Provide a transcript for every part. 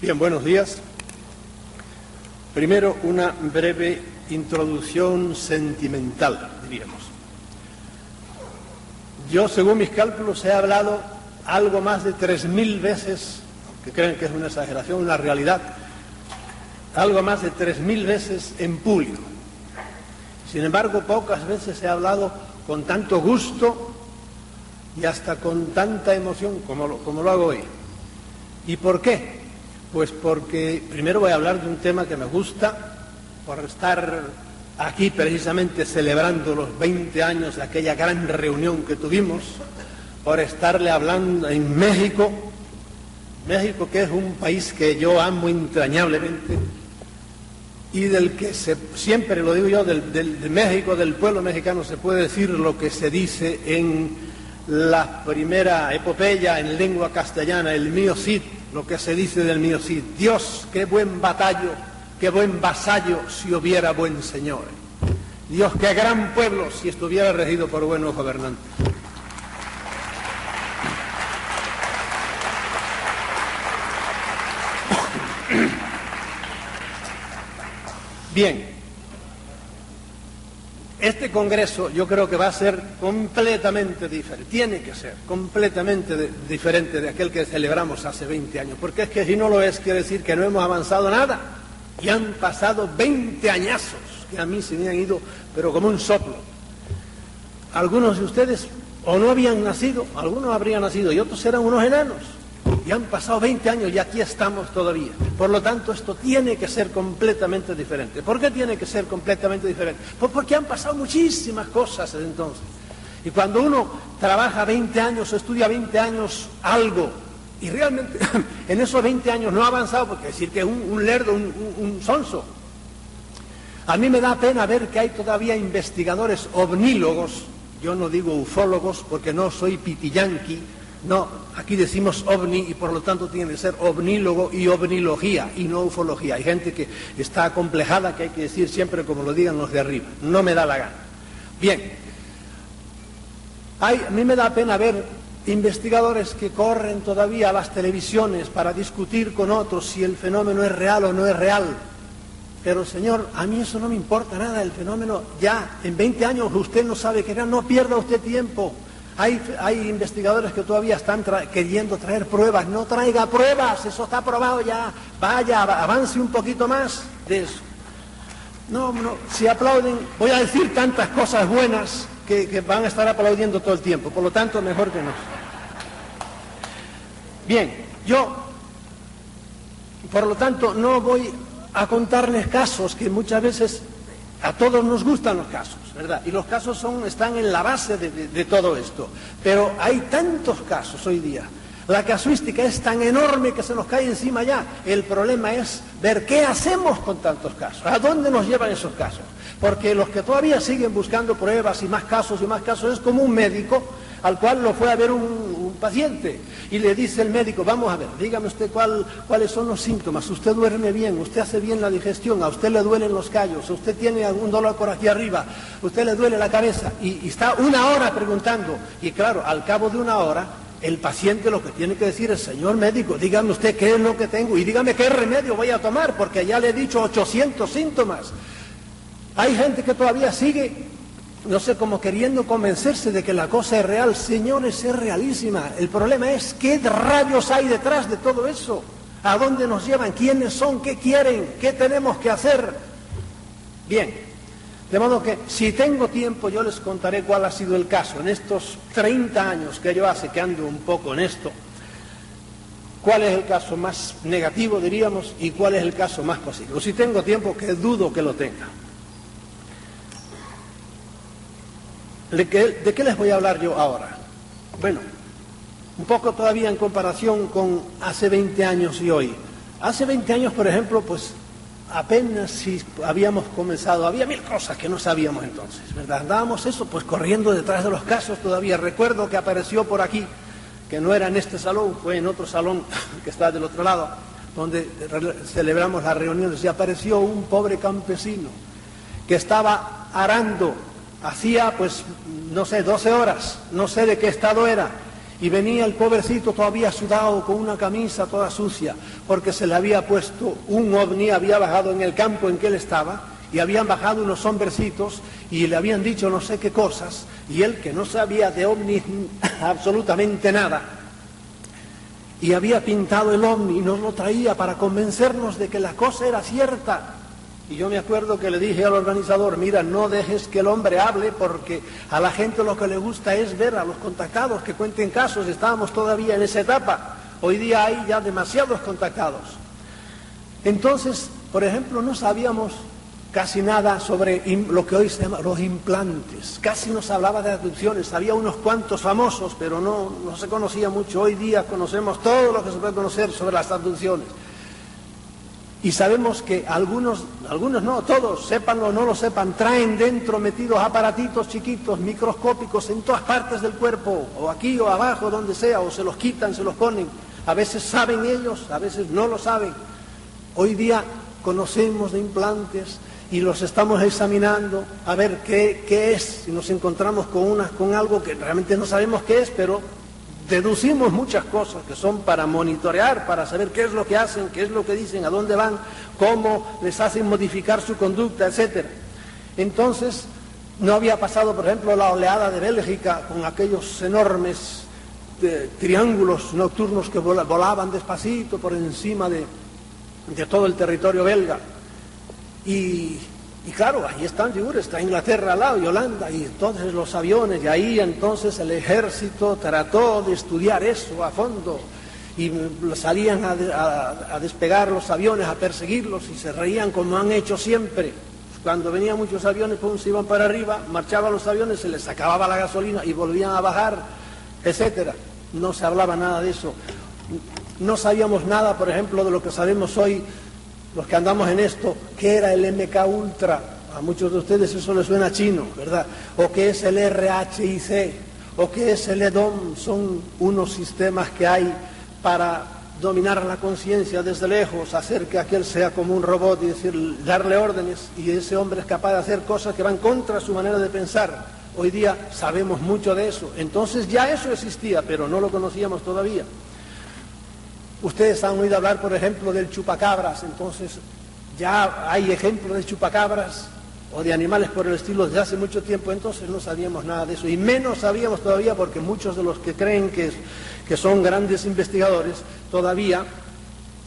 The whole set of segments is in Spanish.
Bien, buenos días. Primero, una breve introducción sentimental, diríamos. Yo, según mis cálculos, he hablado algo más de 3.000 veces, que creen que es una exageración, una realidad, algo más de 3.000 veces en público. Sin embargo, pocas veces he hablado con tanto gusto y hasta con tanta emoción como lo hago hoy. ¿Y por qué? Pues porque primero voy a hablar de un tema que me gusta, por estar aquí precisamente celebrando los 20 años de aquella gran reunión que tuvimos, por estarle hablando en México, que es un país que yo amo entrañablemente, y del que siempre lo digo yo, de México, del pueblo mexicano, se puede decir lo que se dice en la primera epopeya en lengua castellana, el mío Cid, lo que se dice del mío Cid: Dios, qué buen batallo, qué buen vasallo si hubiera buen señor. Dios, qué gran pueblo si estuviera regido por buenos gobernantes. Bien, este congreso yo creo que va a ser completamente diferente, tiene que ser completamente diferente de aquel que celebramos hace 20 años, porque es que si no lo es, quiere decir que no hemos avanzado nada, y han pasado 20 añazos, que a mí se me han ido, pero como un soplo. Algunos de ustedes o no habían nacido, algunos habrían nacido, y otros eran unos enanos. Y han pasado 20 años y aquí estamos todavía. Por lo tanto, esto tiene que ser completamente diferente. ¿Por qué tiene que ser completamente diferente? Pues porque han pasado muchísimas cosas desde entonces. Y cuando uno trabaja 20 años, estudia 20 años algo, y realmente en esos 20 años no ha avanzado, porque decir que es un lerdo, un sonso. A mí me da pena ver que hay todavía investigadores ovnílogos, yo no digo ufólogos porque no soy pitiyanqui. No, aquí decimos ovni y por lo tanto tiene que ser ovnílogo y ovnilogía y no ufología. Hay gente que está acomplejada, que hay que decir siempre como lo digan los de arriba. No me da la gana. Bien, a mí me da pena ver investigadores que corren todavía a las televisiones para discutir con otros si el fenómeno es real o no es real. Pero señor, a mí eso no me importa nada, el fenómeno ya, en 20 años usted no sabe qué era, no pierda usted tiempo. Hay investigadores que todavía están queriendo traer pruebas. No traiga pruebas, eso está probado ya. Vaya, avance un poquito más de eso. No, si aplauden, voy a decir tantas cosas buenas que van a estar aplaudiendo todo el tiempo. Por lo tanto, mejor que no. Bien, yo, por lo tanto, no voy a contarles casos que muchas veces a todos nos gustan los casos, ¿verdad? Y los casos están en la base de todo esto. Pero hay tantos casos hoy día. La casuística es tan enorme que se nos cae encima ya. El problema es ver qué hacemos con tantos casos. ¿A dónde nos llevan esos casos? Porque los que todavía siguen buscando pruebas y más casos es como un médico al cual lo fue a ver un paciente y le dice el médico: vamos a ver, dígame usted cuáles son los síntomas. Usted duerme bien, usted hace bien la digestión, a usted le duelen los callos, usted tiene algún dolor por aquí arriba, usted le duele la cabeza, y está una hora preguntando. Y claro, al cabo de una hora el paciente lo que tiene que decir es: señor médico, dígame usted qué es lo que tengo y dígame qué remedio voy a tomar, porque ya le he dicho 800 síntomas. Hay gente que todavía sigue, no sé, como queriendo convencerse de que la cosa es real. Señores, es realísima. El problema es qué rayos hay detrás de todo eso. ¿A dónde nos llevan? ¿Quiénes son? ¿Qué quieren? ¿Qué tenemos que hacer? Bien, de modo que si tengo tiempo yo les contaré cuál ha sido el caso en estos 30 años que yo hace que ando un poco en esto. ¿Cuál es el caso más negativo, diríamos, y cuál es el caso más positivo? Si tengo tiempo, que dudo que lo tenga. ¿De qué les voy a hablar yo ahora? Bueno, un poco todavía en comparación con hace 20 años y hoy. Hace 20 años, por ejemplo, pues apenas si habíamos comenzado, había 1000 cosas que no sabíamos entonces, ¿verdad? Andábamos eso, pues corriendo detrás de los casos todavía. Recuerdo que apareció por aquí, que no era en este salón, fue en otro salón que está del otro lado, donde celebramos las reuniones, y apareció un pobre campesino que estaba arando. Hacía, pues, no sé, 12 horas, no sé de qué estado era, Y venía el pobrecito todavía sudado, con una camisa toda sucia, porque se le había puesto un ovni, había bajado en el campo en que él estaba, y habían bajado unos hombrecitos y le habían dicho no sé qué cosas, y él, que no sabía de ovnis absolutamente nada, y había pintado el ovni y nos lo traía para convencernos de que la cosa era cierta. Y yo me acuerdo que le dije al organizador, mira, no dejes que el hombre hable, porque a la gente lo que le gusta es ver a los contactados que cuenten casos. Estábamos todavía en esa etapa. Hoy día hay ya demasiados contactados. Entonces, por ejemplo, no sabíamos casi nada sobre lo que hoy se llama los implantes. Casi no se hablaba de abducciones. Había unos cuantos famosos, pero no se conocía mucho. Hoy día conocemos todo lo que se puede conocer sobre las abducciones. Y sabemos que algunos no, todos, sépanlo o no lo sepan, traen dentro metidos aparatitos chiquitos, microscópicos en todas partes del cuerpo, o aquí o abajo, donde sea, o se los quitan, se los ponen. A veces saben ellos, a veces no lo saben. Hoy día conocemos de implantes y los estamos examinando a ver qué es, si nos encontramos con algo que realmente no sabemos qué es, pero deducimos muchas cosas que son para monitorear, para saber qué es lo que hacen, qué es lo que dicen, a dónde van, cómo les hacen modificar su conducta, etc. Entonces, no había pasado, por ejemplo, la oleada de Bélgica con aquellos enormes triángulos nocturnos que volaban despacito por encima de todo el territorio belga. Y claro, ahí están figuras, está Inglaterra al lado y Holanda, y entonces los aviones, y ahí entonces el ejército trató de estudiar eso a fondo, y salían a despegar los aviones, a perseguirlos, y se reían como han hecho siempre. Cuando venían muchos aviones, pues se iban para arriba, marchaban los aviones, se les acababa la gasolina y volvían a bajar, etcétera. No se hablaba nada de eso. No sabíamos nada, por ejemplo, de lo que sabemos hoy, los que andamos en esto, que era el MK Ultra. A muchos de ustedes eso les suena chino, ¿verdad? O que es el RHIC, o que es el EDOM. Son unos sistemas que hay para dominar la conciencia desde lejos, hacer que aquel sea como un robot y decir, darle órdenes, y ese hombre es capaz de hacer cosas que van contra su manera de pensar. Hoy día sabemos mucho de eso. Entonces ya eso existía, pero no lo conocíamos todavía. Ustedes han oído hablar, por ejemplo, del chupacabras. Entonces ya hay ejemplos de chupacabras o de animales por el estilo desde hace mucho tiempo. Entonces no sabíamos nada de eso, y menos sabíamos todavía, porque muchos de los que creen que son grandes investigadores todavía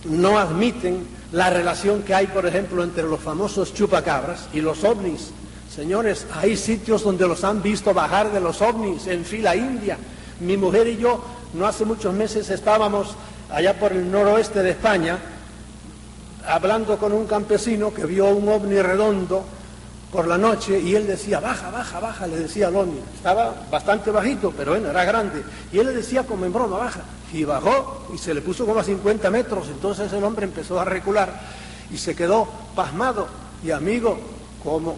no admiten la relación que hay, por ejemplo, entre los famosos chupacabras y los ovnis. Señores, hay sitios donde los han visto bajar de los ovnis en fila india. Mi mujer y yo no hace muchos meses estábamos allá por el noroeste de España, hablando con un campesino que vio un ovni redondo por la noche, y él decía, baja, baja, baja, le decía al ovni. Estaba bastante bajito, pero bueno, era grande. Y él le decía como en broma, baja. Y bajó, y se le puso como a 50 metros. Entonces el hombre empezó a recular, y se quedó pasmado. Y amigo,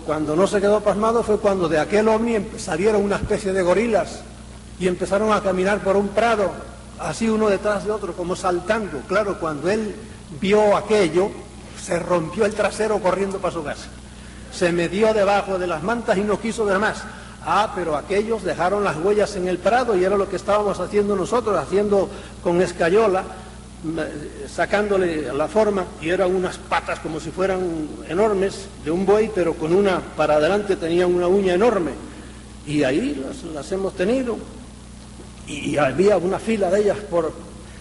cuando no se quedó pasmado fue cuando de aquel ovni salieron una especie de gorilas, y empezaron a caminar por un prado, así uno detrás de otro, como saltando. Claro, cuando él vio aquello, se rompió el trasero corriendo para su casa. Se metió debajo de las mantas y no quiso ver más. Pero aquellos dejaron las huellas en el prado, y era lo que estábamos haciendo nosotros, haciendo con escayola, sacándole la forma, y eran unas patas como si fueran enormes, de un buey, pero con una, para adelante tenían una uña enorme. Y ahí las hemos tenido. Y había una fila de ellas por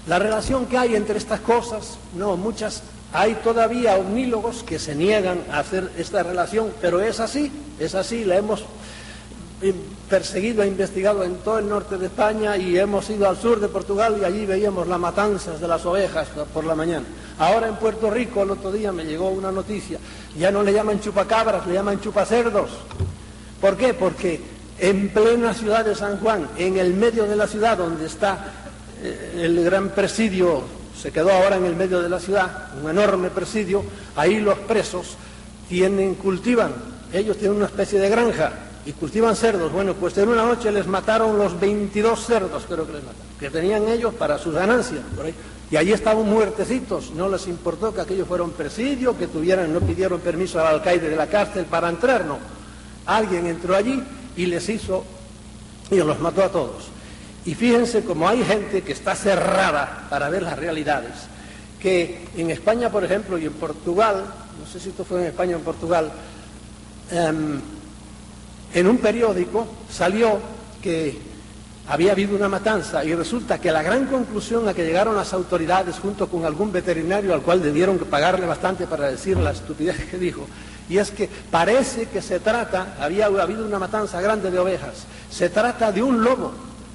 la relación que hay entre estas cosas. No, muchas, hay todavía omnílogos que se niegan a hacer esta relación, pero es así, la hemos perseguido e investigado en todo el norte de España, y hemos ido al sur de Portugal, y allí veíamos las matanzas de las ovejas por la mañana. Ahora en Puerto Rico, el otro día me llegó una noticia, ya no le llaman chupacabras, le llaman chupacerdos. ¿Por qué? Porque en plena ciudad de San Juan, en el medio de la ciudad, donde está el gran presidio, se quedó ahora en el medio de la ciudad, un enorme presidio, ahí los presos cultivan, ellos tienen una especie de granja y cultivan cerdos. Bueno, pues en una noche les mataron los 22 cerdos, creo que les mataron, que tenían ellos para sus ganancias, por ahí. Y allí estaban muertecitos, no les importó que aquello fuera un presidio, que no pidieron permiso al alcaide de la cárcel para entrar, no. Alguien entró allí y les hizo, y los mató a todos. Y fíjense cómo hay gente que está cerrada para ver las realidades, que en España, por ejemplo, y en Portugal, no sé si esto fue en España o en Portugal, en un periódico salió que había habido una matanza y resulta que la gran conclusión a que llegaron las autoridades junto con algún veterinario al cual debieron pagarle bastante para decir la estupidez que dijo, y es que parece que se trata, había habido una matanza grande de ovejas, se trata de un lobo,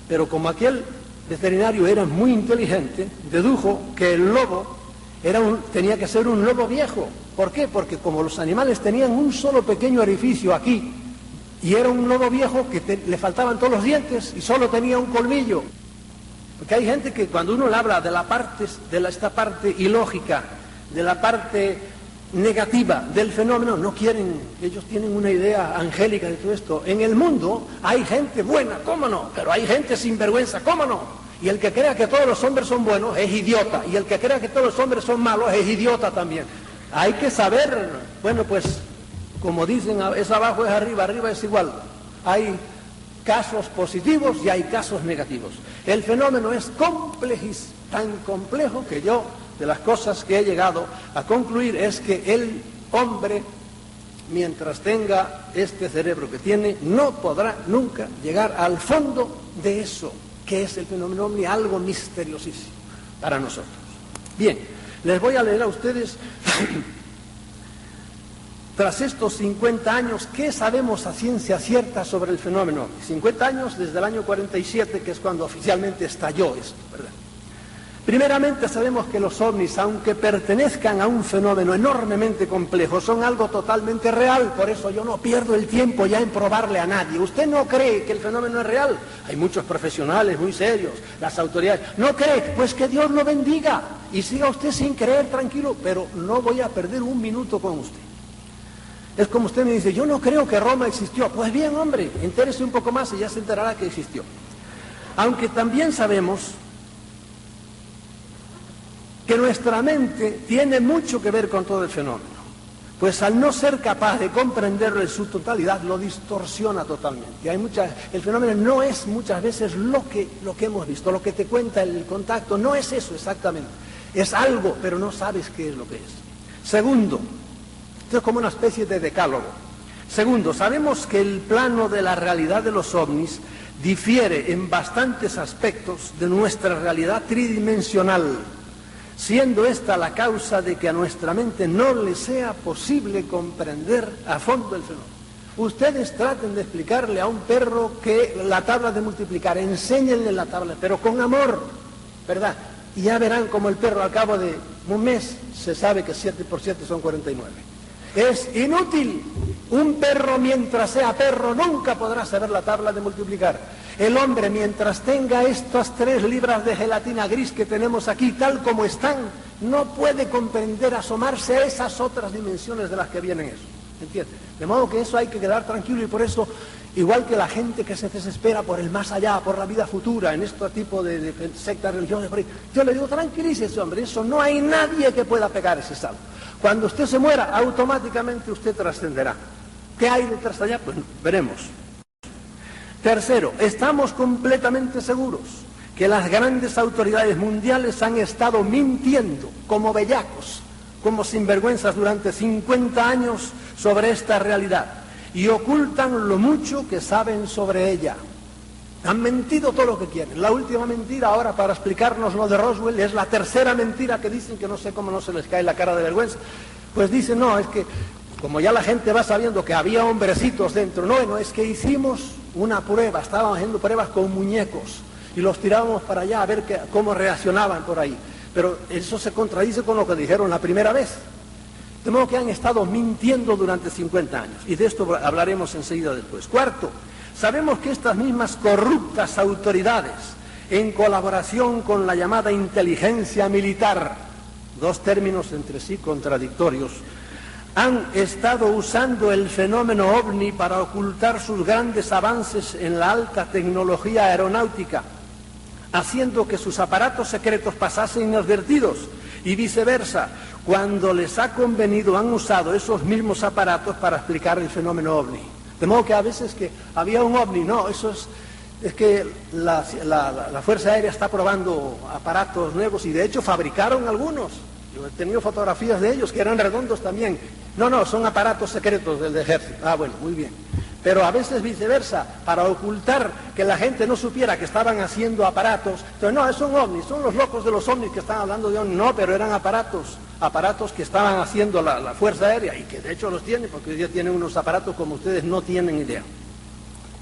pero como aquel veterinario era muy inteligente, dedujo que el lobo tenía que ser un lobo viejo. ¿Por qué? Porque como los animales tenían un solo pequeño orificio aquí, y era un lobo viejo que le faltaban todos los dientes y solo tenía un colmillo. Porque hay gente que cuando uno le habla de esta parte ilógica, de la parte negativa del fenómeno, no quieren, ellos tienen una idea angélica de todo esto. En el mundo hay gente buena, ¿cómo no? Pero hay gente sinvergüenza, ¿cómo no? Y el que crea que todos los hombres son buenos es idiota, y el que crea que todos los hombres son malos es idiota también. Hay que saber, bueno, pues, como dicen, es abajo es arriba, arriba es igual. Hay casos positivos y hay casos negativos. El fenómeno es tan complejo que yo, de las cosas que he llegado a concluir, es que el hombre, mientras tenga este cerebro que tiene, no podrá nunca llegar al fondo de eso, que es el fenómeno ovni, algo misteriosísimo para nosotros. Bien, les voy a leer a ustedes... Tras estos 50 años, ¿qué sabemos a ciencia cierta sobre el fenómeno ovni? 50 años desde el año 47, que es cuando oficialmente estalló esto, ¿verdad? Primeramente sabemos que los ovnis, aunque pertenezcan a un fenómeno enormemente complejo, son algo totalmente real, por eso yo no pierdo el tiempo ya en probarle a nadie. ¿Usted no cree que el fenómeno es real? Hay muchos profesionales muy serios, las autoridades. ¿No cree? Pues que Dios lo bendiga y siga usted sin creer, tranquilo, pero no voy a perder un minuto con usted. Es como usted me dice, yo no creo que Roma existió. Pues bien, hombre, entérese un poco más y ya se enterará que existió. Aunque también sabemos que nuestra mente tiene mucho que ver con todo el fenómeno, pues al no ser capaz de comprenderlo en su totalidad, lo distorsiona totalmente. El fenómeno no es muchas veces lo que hemos visto, lo que te cuenta el contacto, no es eso exactamente. Es algo, pero no sabes qué es lo que es. Segundo, esto es como una especie de decálogo. Segundo, sabemos que el plano de la realidad de los ovnis difiere en bastantes aspectos de nuestra realidad tridimensional, siendo esta la causa de que a nuestra mente no le sea posible comprender a fondo el fenómeno. Ustedes traten de explicarle a un perro que la tabla de multiplicar, enséñenle la tabla, pero con amor, ¿verdad? Y ya verán como el perro al cabo de un mes se sabe que 7 por 7 son 49. Es inútil. Un perro, mientras sea perro, nunca podrá saber la tabla de multiplicar. El hombre, mientras tenga estas 3 libras de gelatina gris que tenemos aquí, tal como están, no puede comprender, asomarse a esas otras dimensiones de las que vienen eso. ¿Entiendes? De modo que eso hay que quedar tranquilo, y por eso, igual que la gente que se desespera por el más allá, por la vida futura, en este tipo de sectas religiosas, yo le digo, tranquilícese, hombre, eso no hay nadie que pueda pegar ese salto. Cuando usted se muera, automáticamente usted trascenderá. ¿Qué hay detrás de allá? Pues veremos. Tercero, estamos completamente seguros que las grandes autoridades mundiales han estado mintiendo como bellacos, como sinvergüenzas durante 50 años sobre esta realidad, y ocultan lo mucho que saben sobre ella. Han mentido todo lo que quieren. La última mentira ahora, para explicarnos lo de Roswell, es la tercera mentira que dicen, que no sé cómo no se les cae la cara de vergüenza. Pues dicen, no, es que como ya la gente va sabiendo que había hombrecitos dentro, no, es que hicimos una prueba, estábamos haciendo pruebas con muñecos y los tirábamos para allá a ver cómo reaccionaban por ahí. Pero eso se contradice con lo que dijeron la primera vez. De modo que han estado mintiendo durante 50 años, y de esto hablaremos enseguida después. Cuarto, sabemos que estas mismas corruptas autoridades, en colaboración con la llamada inteligencia militar, 2 términos entre sí contradictorios, han estado usando el fenómeno ovni para ocultar sus grandes avances en la alta tecnología aeronáutica, haciendo que sus aparatos secretos pasasen inadvertidos, y viceversa. Cuando les ha convenido, han usado esos mismos aparatos para explicar el fenómeno ovni. De modo que a veces que había un ovni, no, eso es Es que la Fuerza Aérea está probando aparatos nuevos y de hecho fabricaron algunos. Yo he tenido fotografías de ellos que eran redondos también. No, son aparatos secretos del ejército. Ah, bueno, muy bien. Pero a veces viceversa, para ocultar que la gente no supiera que estaban haciendo aparatos. Entonces, no, son ovnis, son los locos de los ovnis que están hablando de ovnis. No, pero eran aparatos que estaban haciendo la Fuerza Aérea y que de hecho los tiene, porque hoy día tienen unos aparatos como ustedes no tienen idea.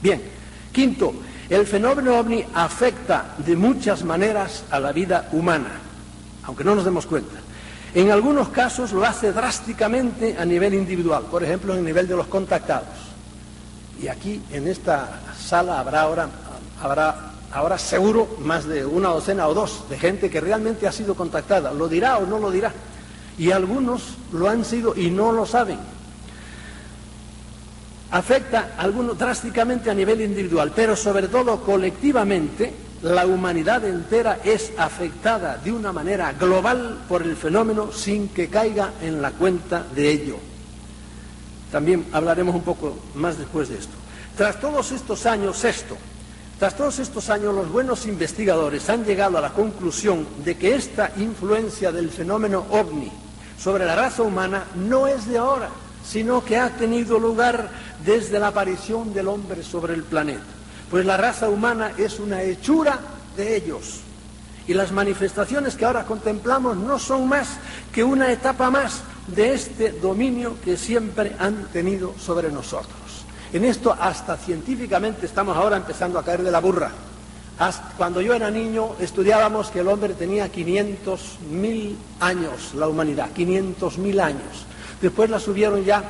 Bien, quinto, el fenómeno ovni afecta de muchas maneras a la vida humana, aunque no nos demos cuenta. En algunos casos lo hace drásticamente a nivel individual, por ejemplo, en el nivel de los contactados. Y aquí, en esta sala, habrá ahora seguro más de una docena o dos de gente que realmente ha sido contactada. ¿Lo dirá o no lo dirá? Y algunos lo han sido y no lo saben. Afecta a algunos drásticamente a nivel individual, pero sobre todo colectivamente, la humanidad entera es afectada de una manera global por el fenómeno sin que caiga en la cuenta de ello. También hablaremos un poco más después de esto. Tras todos estos años, los buenos investigadores han llegado a la conclusión de que esta influencia del fenómeno ovni sobre la raza humana no es de ahora, sino que ha tenido lugar desde la aparición del hombre sobre el planeta. Pues la raza humana es una hechura de ellos. Y las manifestaciones que ahora contemplamos no son más que una etapa más de este dominio que siempre han tenido sobre nosotros. En esto hasta científicamente estamos ahora empezando a caer de la burra. Cuando yo era niño estudiábamos que el hombre tenía 500.000 años, la humanidad, 500.000 años. Después la subieron ya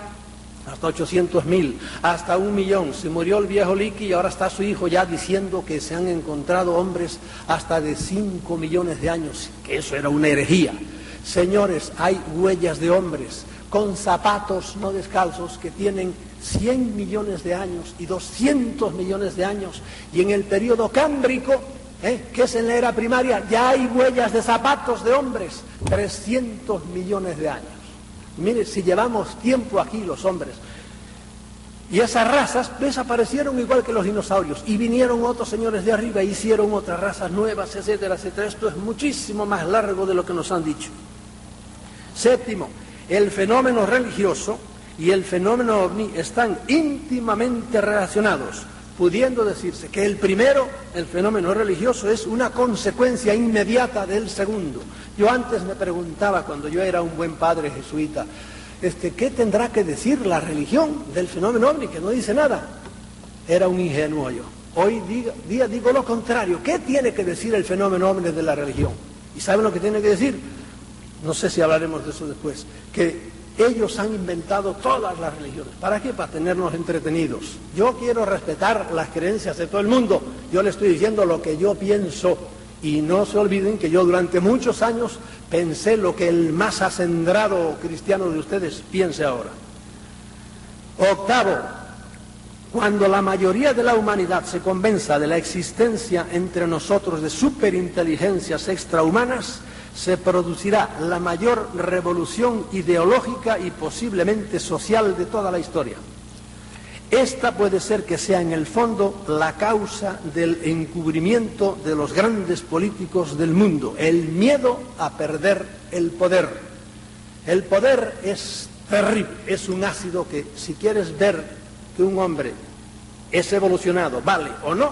hasta 800.000, hasta 1.000.000. Se murió el viejo Licky y ahora está su hijo ya diciendo que se han encontrado hombres hasta de 5 millones de años, que eso era una herejía. Señores, hay huellas de hombres con zapatos no descalzos que tienen 100 millones de años y 200 millones de años, y en el periodo cámbrico, que es en la era primaria, ya hay huellas de zapatos de hombres, 300 millones de años. Mire, si llevamos tiempo aquí los hombres, y esas razas desaparecieron igual que los dinosaurios, y vinieron otros señores de arriba e hicieron otras razas nuevas, etcétera, etcétera. Esto es muchísimo más largo de lo que nos han dicho. Séptimo, el fenómeno religioso y el fenómeno ovni están íntimamente relacionados, pudiendo decirse que el primero, el fenómeno religioso, es una consecuencia inmediata del segundo. Yo antes me preguntaba, cuando yo era un buen padre jesuita, ¿qué tendrá que decir la religión del fenómeno ovni? Que no dice nada. Era un ingenuo yo. Hoy día digo lo contrario. ¿Qué tiene que decir el fenómeno ovni de la religión? ¿Y saben lo que tiene que decir? No sé si hablaremos de eso después. Que ellos han inventado todas las religiones. ¿Para qué? Para tenernos entretenidos. Yo quiero respetar las creencias de todo el mundo. Yo le estoy diciendo lo que yo pienso. Y no se olviden que yo durante muchos años pensé lo que el más acendrado cristiano de ustedes piense ahora. Octavo, cuando la mayoría de la humanidad se convenza de la existencia entre nosotros de superinteligencias extrahumanas, se producirá la mayor revolución ideológica y posiblemente social de toda la historia. Esta puede ser que sea en el fondo la causa del encubrimiento de los grandes políticos del mundo, el miedo a perder el poder. El poder es terrible, es un ácido que si quieres ver que un hombre es evolucionado, vale o no,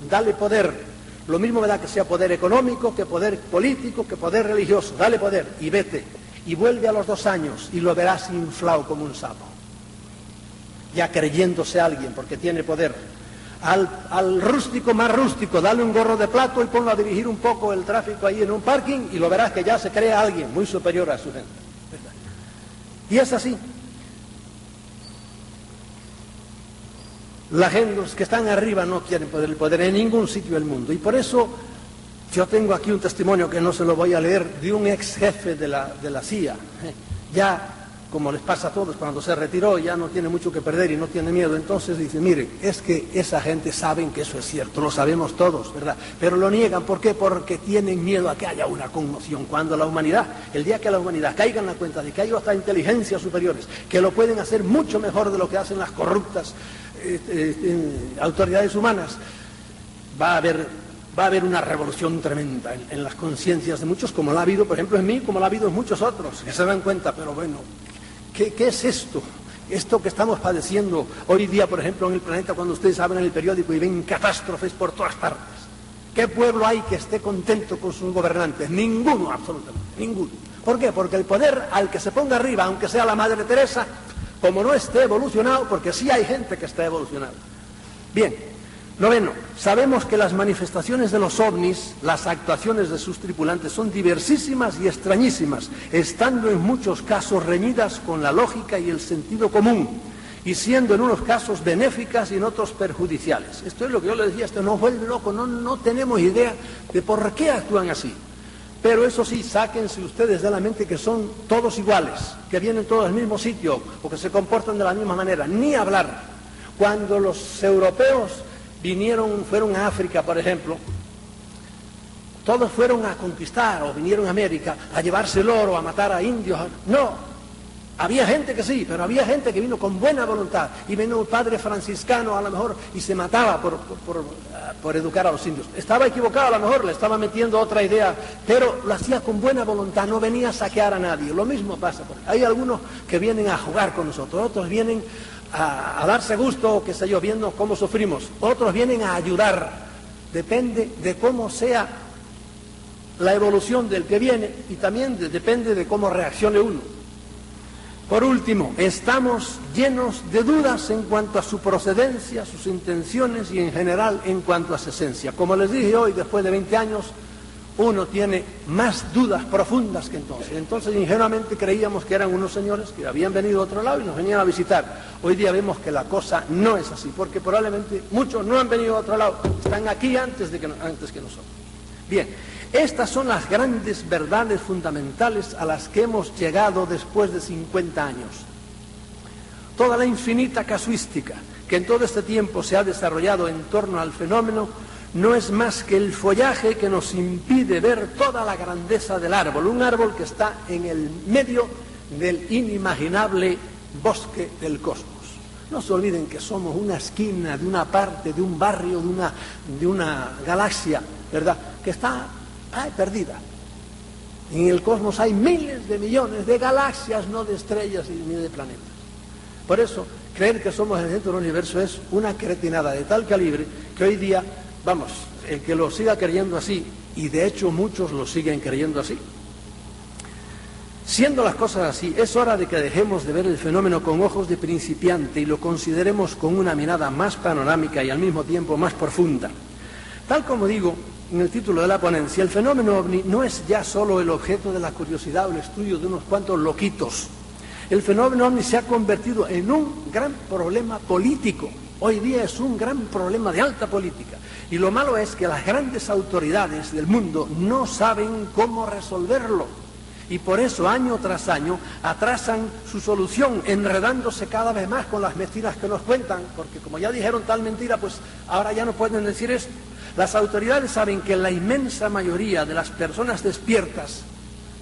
dale poder. Lo mismo me da que sea poder económico, que poder político, que poder religioso. Dale poder y vete. Y vuelve a los 2 años y lo verás inflado como un sapo. Ya creyéndose alguien porque tiene poder. Al rústico más rústico, dale un gorro de plato y ponlo a dirigir un poco el tráfico ahí en un parking y lo verás que ya se cree alguien muy superior a su gente. ¿Verdad? Y es así. La gente, los que están arriba no quieren el poder en ningún sitio del mundo. Y por eso yo tengo aquí un testimonio que no se lo voy a leer, de un ex jefe de la CIA. Ya, como les pasa a todos, cuando se retiró ya no tiene mucho que perder y no tiene miedo. Entonces dice, miren, es que esa gente saben que eso es cierto, lo sabemos todos, ¿verdad? Pero lo niegan, ¿por qué? Porque tienen miedo a que haya una conmoción. Cuando la humanidad, el día que la humanidad caiga en la cuenta de que hay otras inteligencias superiores que lo pueden hacer mucho mejor de lo que hacen las corruptas autoridades humanas, va a haber una revolución tremenda en las conciencias de muchos, como la ha habido, por ejemplo, en mí, como la ha habido en muchos otros, que se dan cuenta, pero bueno, ¿qué es esto? Esto que estamos padeciendo hoy día, por ejemplo, en el planeta, cuando ustedes abren el periódico y ven catástrofes por todas partes. ¿Qué pueblo hay que esté contento con sus gobernantes? Ninguno, absolutamente, ninguno. ¿Por qué? Porque el poder al que se ponga arriba, aunque sea la Madre Teresa, como no esté evolucionado, porque sí hay gente que está evolucionada. Bien, noveno, sabemos que las manifestaciones de los ovnis, las actuaciones de sus tripulantes son diversísimas y extrañísimas, estando en muchos casos reñidas con la lógica y el sentido común, y siendo en unos casos benéficas y en otros perjudiciales. Esto es lo que yo le decía, esto nos vuelve loco, no tenemos idea de por qué actúan así. Pero eso sí, sáquense ustedes de la mente que son todos iguales, que vienen todos al mismo sitio, o que se comportan de la misma manera, ni hablar. Cuando los europeos fueron a África, por ejemplo, todos fueron a conquistar, o vinieron a América, a llevarse el oro, a matar a indios. No, había gente que sí, pero había gente que vino con buena voluntad, y vino un padre franciscano a lo mejor, y se mataba por educar a los indios. Estaba equivocado, a lo mejor le estaba metiendo otra idea, pero lo hacía con buena voluntad, no venía a saquear a nadie. Lo mismo pasa por ahí. Hay algunos que vienen a jugar con nosotros, otros vienen a darse gusto, qué sé yo, viendo cómo sufrimos, otros vienen a ayudar. Depende de cómo sea la evolución del que viene, y también depende de cómo reaccione uno. Por último, estamos llenos de dudas en cuanto a su procedencia, sus intenciones y en general en cuanto a su esencia. Como les dije hoy, después de 20 años, uno tiene más dudas profundas que entonces. Entonces ingenuamente creíamos que eran unos señores que habían venido a otro lado y nos venían a visitar. Hoy día vemos que la cosa no es así, porque probablemente muchos no han venido a otro lado, están aquí antes que nosotros. Bien, estas son las grandes verdades fundamentales a las que hemos llegado después de 50 años. Toda la infinita casuística que en todo este tiempo se ha desarrollado en torno al fenómeno no es más que el follaje que nos impide ver toda la grandeza del árbol, un árbol que está en el medio del inimaginable bosque del cosmos. No se olviden que somos una esquina de una parte, de un barrio, de una galaxia, ¿verdad?, que está perdida. En el cosmos hay miles de millones de galaxias, no de estrellas ni de planetas. Por eso, creer que somos el centro del universo es una cretinada de tal calibre que hoy día, vamos, el que lo siga creyendo así, y de hecho muchos lo siguen creyendo así. Siendo las cosas así, es hora de que dejemos de ver el fenómeno con ojos de principiante y lo consideremos con una mirada más panorámica y al mismo tiempo más profunda. Tal como digo en el título de la ponencia, el fenómeno ovni no es ya solo el objeto de la curiosidad o el estudio de unos cuantos loquitos. El fenómeno ovni se ha convertido en un gran problema político. Hoy día es un gran problema de alta política. Y lo malo es que las grandes autoridades del mundo no saben cómo resolverlo. Y por eso, año tras año, atrasan su solución, enredándose cada vez más con las mentiras que nos cuentan, porque como ya dijeron tal mentira, pues ahora ya no pueden decir esto. Las autoridades saben que la inmensa mayoría de las personas despiertas,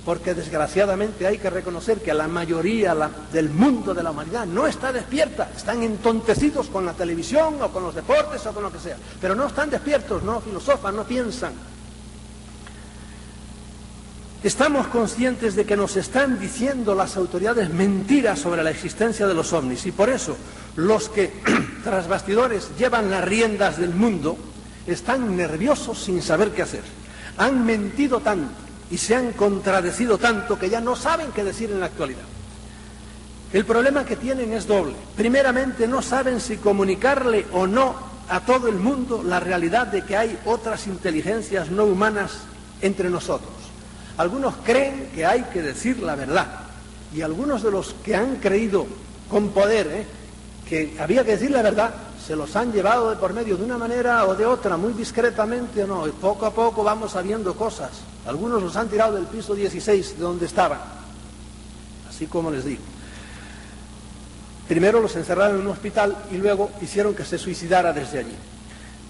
porque desgraciadamente hay que reconocer que la mayoría del mundo de la humanidad no está despierta, están entontecidos con la televisión o con los deportes o con lo que sea, pero no están despiertos, no filosofan, no piensan. Estamos conscientes de que nos están diciendo las autoridades mentiras sobre la existencia de los ovnis, y por eso los que tras bastidores llevan las riendas del mundo están nerviosos sin saber qué hacer. Han mentido tanto y se han contradecido tanto que ya no saben qué decir en la actualidad. El problema que tienen es doble. Primeramente, no saben si comunicarle o no a todo el mundo la realidad de que hay otras inteligencias no humanas entre nosotros. Algunos creen que hay que decir la verdad, y algunos de los que han creído con poder que había que decir la verdad, se los han llevado de por medio de una manera o de otra, muy discretamente o no, y poco a poco vamos sabiendo cosas. Algunos los han tirado del piso 16 de donde estaban, así como les digo. Primero los encerraron en un hospital y luego hicieron que se suicidara desde allí.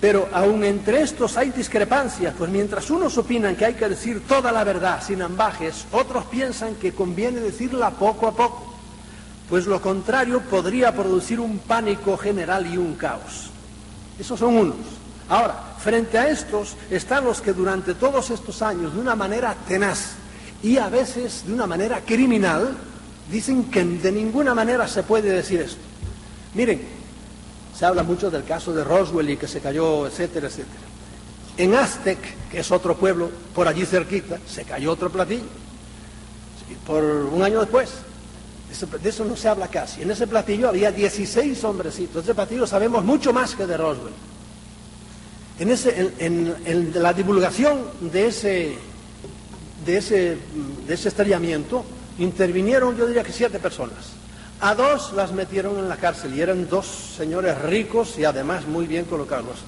Pero aún entre estos hay discrepancias, pues mientras unos opinan que hay que decir toda la verdad sin ambajes, otros piensan que conviene decirla poco a poco, pues lo contrario podría producir un pánico general y un caos. Esos son unos. Ahora, frente a estos están los que durante todos estos años, de una manera tenaz y a veces de una manera criminal, dicen que de ninguna manera se puede decir esto. Miren, se habla mucho del caso de Roswell y que se cayó, etcétera, etcétera. En Aztec, que es otro pueblo por allí cerquita, se cayó otro platillo. Por un año después. De eso no se habla casi. En ese platillo había 16 hombrecitos. De ese platillo sabemos mucho más que de Roswell. En la divulgación de ese estrellamiento intervinieron, yo diría que 7 personas. A 2 las metieron en la cárcel y eran 2 señores ricos y además muy bien colocados.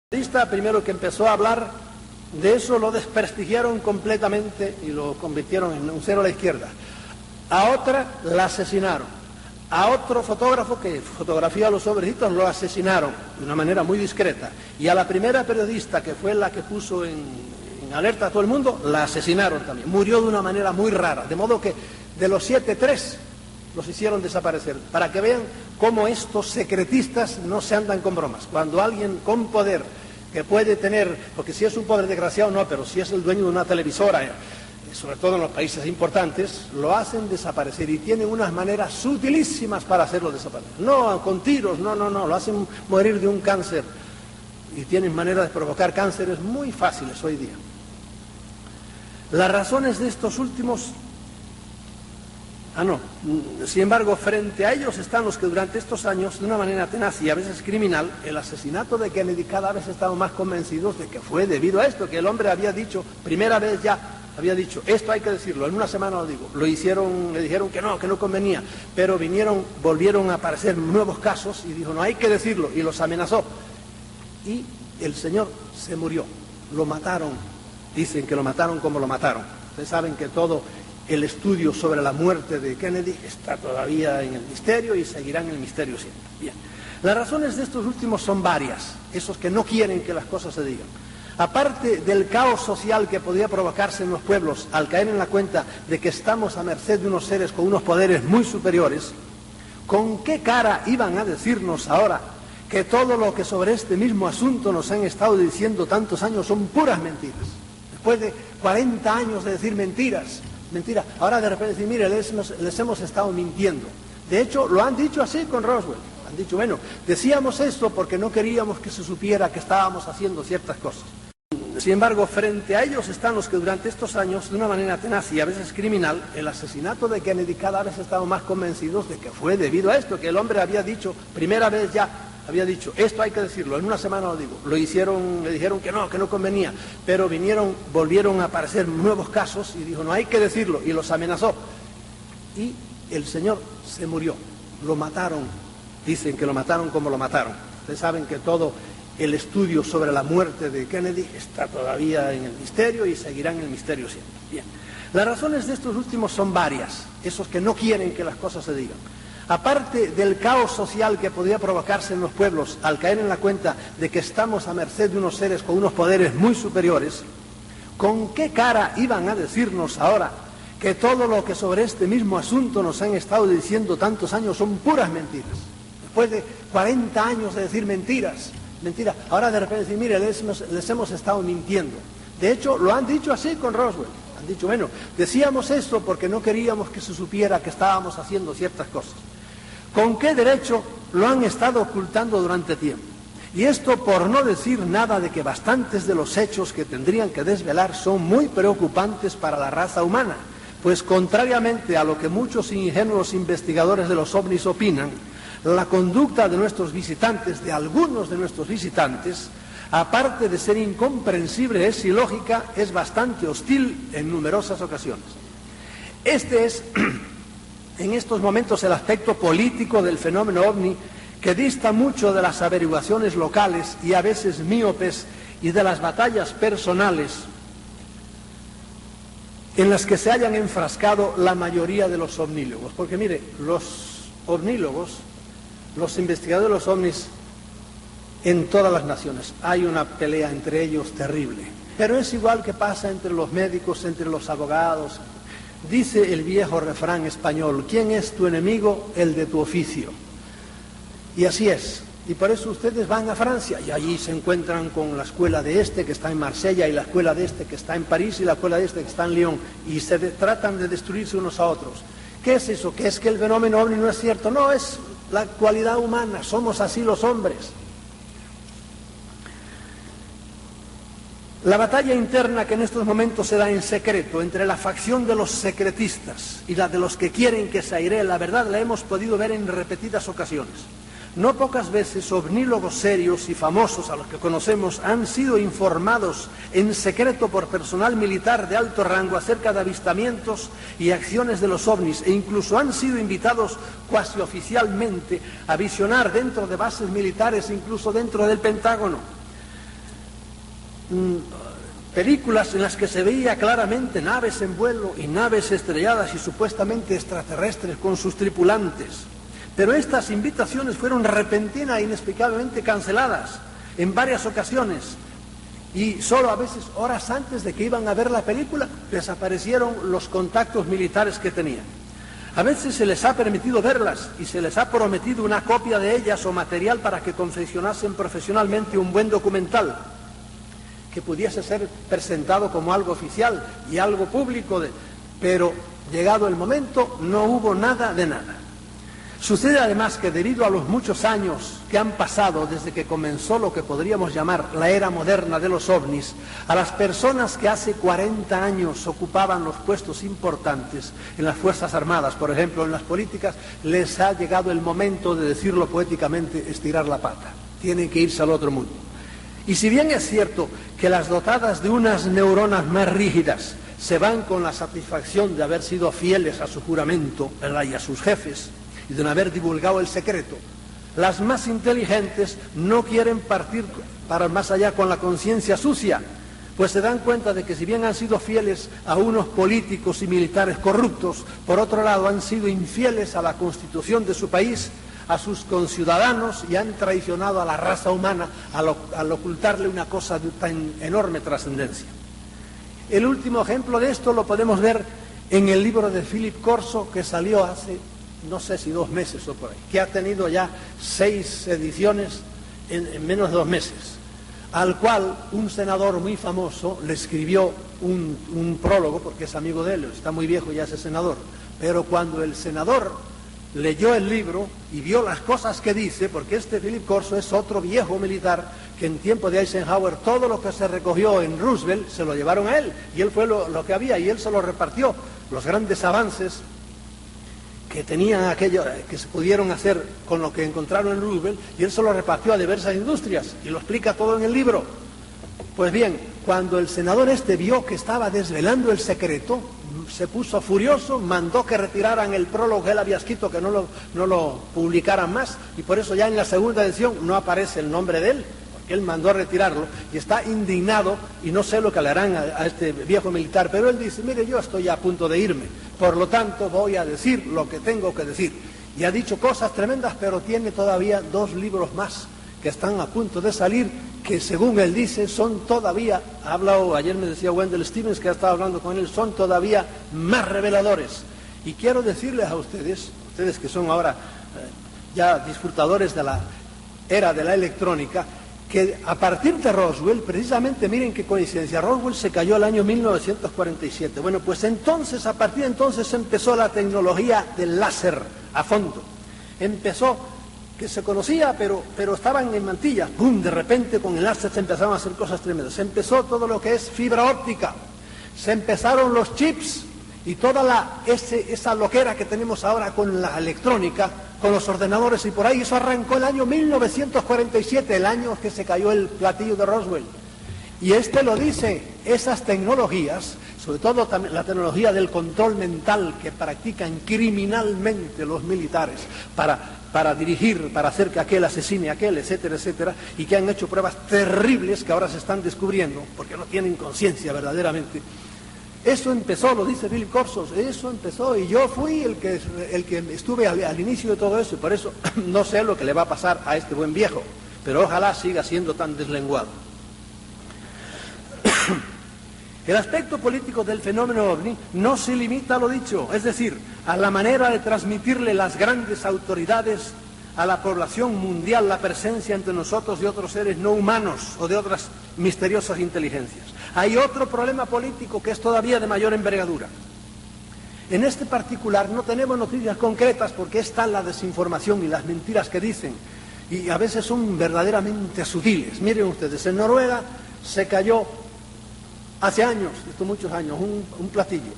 El periodista primero que empezó a hablar de eso lo desprestigiaron completamente y lo convirtieron en un cero a la izquierda. A otra la asesinaron. A otro fotógrafo que fotografía a los hombrecitos lo asesinaron de una manera muy discreta. Y a la primera periodista, que fue la que puso en alerta a todo el mundo, la asesinaron también. Murió de una manera muy rara. De modo que de los 7, 3 los hicieron desaparecer. Para que vean cómo estos secretistas no se andan con bromas. Cuando alguien con poder, que puede tener, porque si es un poder desgraciado no, pero si es el dueño de una televisora, sobre todo en los países importantes, lo hacen desaparecer y tienen unas maneras sutilísimas para hacerlo desaparecer. No con tiros, no, lo hacen morir de un cáncer y tienen maneras de provocar cánceres muy fáciles hoy día. Las razones de estos últimos... Sin embargo, frente a ellos están los que durante estos años, de una manera tenaz y a veces criminal, el asesinato de Kennedy, cada vez estamos más convencidos de que fue debido a esto, que el hombre había dicho, primera vez ya, había dicho, esto hay que decirlo, en una semana lo digo, lo hicieron, le dijeron que no convenía, pero volvieron a aparecer nuevos casos y dijo, no hay que decirlo, y los amenazó. Y el señor se murió, lo mataron, dicen que lo mataron como lo mataron. Ustedes saben que todo el estudio sobre la muerte de Kennedy está todavía en el misterio y seguirá en el misterio siempre. Bien. Las razones de estos últimos son varias, esos que no quieren que las cosas se digan. Aparte del caos social que podría provocarse en los pueblos al caer en la cuenta de que estamos a merced de unos seres con unos poderes muy superiores, ¿con qué cara iban a decirnos ahora que todo lo que sobre este mismo asunto nos han estado diciendo tantos años son puras mentiras? Después de 40 años de decir mentiras, ahora de repente decir, mire, les hemos estado mintiendo. De hecho, lo han dicho así con Roswell. Han dicho, bueno, decíamos esto porque no queríamos que se supiera que estábamos haciendo ciertas cosas. Sin embargo, frente a ellos están los que durante estos años, de una manera tenaz y a veces criminal, el asesinato de Kennedy, cada vez estamos más convencidos de que fue debido a esto, que el hombre había dicho, primera vez ya, había dicho, esto hay que decirlo, en una semana lo digo, lo hicieron, le dijeron que no convenía, pero volvieron a aparecer nuevos casos y dijo, no hay que decirlo, y los amenazó. Y el señor se murió, lo mataron, dicen que lo mataron como lo mataron. Ustedes saben que todo el estudio sobre la muerte de Kennedy está todavía en el misterio y seguirá en el misterio siempre. Bien. Las razones de estos últimos son varias, esos que no quieren que las cosas se digan. Aparte del caos social que podría provocarse en los pueblos al caer en la cuenta de que estamos a merced de unos seres con unos poderes muy superiores, ¿con qué cara iban a decirnos ahora que todo lo que sobre este mismo asunto nos han estado diciendo tantos años son puras mentiras? Después de 40 años de decir mentiras, ahora de repente decir, mire, les hemos estado mintiendo. De hecho, lo han dicho así con Roswell. Han dicho, bueno, decíamos esto porque no queríamos que se supiera que estábamos haciendo ciertas cosas. ¿Con qué derecho lo han estado ocultando durante tiempo? Y esto por no decir nada de que bastantes de los hechos que tendrían que desvelar son muy preocupantes para la raza humana, pues contrariamente a lo que muchos ingenuos investigadores de los ovnis opinan, la conducta de nuestros visitantes, de algunos de nuestros visitantes, aparte de ser incomprensible, es ilógica, es bastante hostil en numerosas ocasiones. Este es, en estos momentos, el aspecto político del fenómeno ovni, que dista mucho de las averiguaciones locales y a veces míopes y de las batallas personales en las que se hayan enfrascado la mayoría de los ovnílogos. Porque mire, los ovnílogos, los investigadores de los ovnis, en todas las naciones hay una pelea entre ellos terrible. Pero es igual que pasa entre los médicos, entre los abogados. Dice el viejo refrán español, ¿quién es tu enemigo? El de tu oficio. Y así es. Y por eso ustedes van a Francia y allí se encuentran con la escuela de este que está en Marsella y la escuela de este que está en París y la escuela de este que está en Lyon y tratan de destruirse unos a otros. ¿Qué es eso? ¿Qué es que el fenómeno ovni no es cierto? No, es la cualidad humana, somos así los hombres. La batalla interna que en estos momentos se da en secreto entre la facción de los secretistas y la de los que quieren que se airee la verdad la hemos podido ver en repetidas ocasiones. No pocas veces ovnílogos serios y famosos a los que conocemos han sido informados en secreto por personal militar de alto rango acerca de avistamientos y acciones de los ovnis e incluso han sido invitados cuasi oficialmente a visionar dentro de bases militares, incluso dentro del Pentágono. Películas en las que se veía claramente naves en vuelo y naves estrelladas y supuestamente extraterrestres con sus tripulantes. Pero estas invitaciones fueron repentinas e inexplicablemente canceladas en varias ocasiones y solo a veces horas antes de que iban a ver la película desaparecieron los contactos militares que tenían. A veces se les ha permitido verlas y se les ha prometido una copia de ellas o material para que confeccionasen profesionalmente un buen documental que pudiese ser presentado como algo oficial y algo público, pero llegado el momento no hubo nada de nada. Sucede además que debido a los muchos años que han pasado desde que comenzó lo que podríamos llamar la era moderna de los ovnis, a las personas que hace 40 años ocupaban los puestos importantes en las Fuerzas Armadas, por ejemplo, en las políticas, les ha llegado el momento de decirlo poéticamente, estirar la pata. Tienen que irse al otro mundo. Y si bien es cierto que las dotadas de unas neuronas más rígidas se van con la satisfacción de haber sido fieles a su juramento, ¿verdad?, y a sus jefes, y de no haber divulgado el secreto, las más inteligentes no quieren partir para más allá con la conciencia sucia, pues se dan cuenta de que si bien han sido fieles a unos políticos y militares corruptos, por otro lado han sido infieles a la Constitución de su país, a sus conciudadanos y han traicionado a la raza humana al ocultarle una cosa de tan enorme trascendencia. El último ejemplo de esto lo podemos ver en el libro de Philip Corso que salió hace no sé si 2 meses o por ahí, que ha tenido ya 6 ediciones en menos de 2 meses, al cual un senador muy famoso le escribió un prólogo, porque es amigo de él, está muy viejo ya ese senador, pero cuando el senador leyó el libro y vio las cosas que dice, porque este Philip Corso es otro viejo militar que en tiempo de Eisenhower todo lo que se recogió en Roosevelt se lo llevaron a él, y él fue lo que había y él se lo repartió, los grandes avances que tenían aquello, que se pudieron hacer con lo que encontraron en Roosevelt, y él se lo repartió a diversas industrias, y lo explica todo en el libro. Pues bien, cuando el senador este vio que estaba desvelando el secreto, se puso furioso, mandó que retiraran el prólogo que él había escrito, que no lo publicaran más, y por eso ya en la segunda edición no aparece el nombre de él, porque él mandó a retirarlo, y está indignado, y no sé lo que le harán a este viejo militar, pero él dice, mire, yo estoy a punto de irme, por lo tanto voy a decir lo que tengo que decir. Y ha dicho cosas tremendas, pero tiene todavía 2 libros más que están a punto de salir, que según él dice son todavía, ayer me decía Wendell Stevens que ha estado hablando con él, son todavía más reveladores. Y quiero decirles a ustedes que son ahora ya disfrutadores de la era de la electrónica, que a partir de Roswell, precisamente miren qué coincidencia, Roswell se cayó el año 1947. Bueno, pues entonces, a partir de entonces empezó la tecnología del láser a fondo. Empezó, que se conocía, pero estaban en mantillas. ¡Pum! De repente con el láser se empezaron a hacer cosas tremendas. Se empezó todo lo que es fibra óptica. Se empezaron los chips y toda esa loquera que tenemos ahora con la electrónica, con los ordenadores y por ahí. Eso arrancó el año 1947, el año que se cayó el platillo de Roswell. Y lo dice, esas tecnologías, sobre todo la tecnología del control mental que practican criminalmente los militares para dirigir, para hacer que aquel asesine a aquel, etcétera, etcétera, y que han hecho pruebas terribles que ahora se están descubriendo, porque no tienen conciencia verdaderamente. Eso empezó, lo dice Philip Corso, eso empezó, y yo fui el que estuve al inicio de todo eso, y por eso no sé lo que le va a pasar a este buen viejo, pero ojalá siga siendo tan deslenguado. El aspecto político del fenómeno ovni no se limita a lo dicho, es decir, a la manera de transmitirle las grandes autoridades a la población mundial la presencia entre nosotros de otros seres no humanos o de otras misteriosas inteligencias. Hay otro problema político que es todavía de mayor envergadura. En este particular no tenemos noticias concretas porque está la desinformación y las mentiras que dicen, y a veces son verdaderamente sutiles. Miren ustedes, en Noruega se cayó hace años, muchos años, un platillo.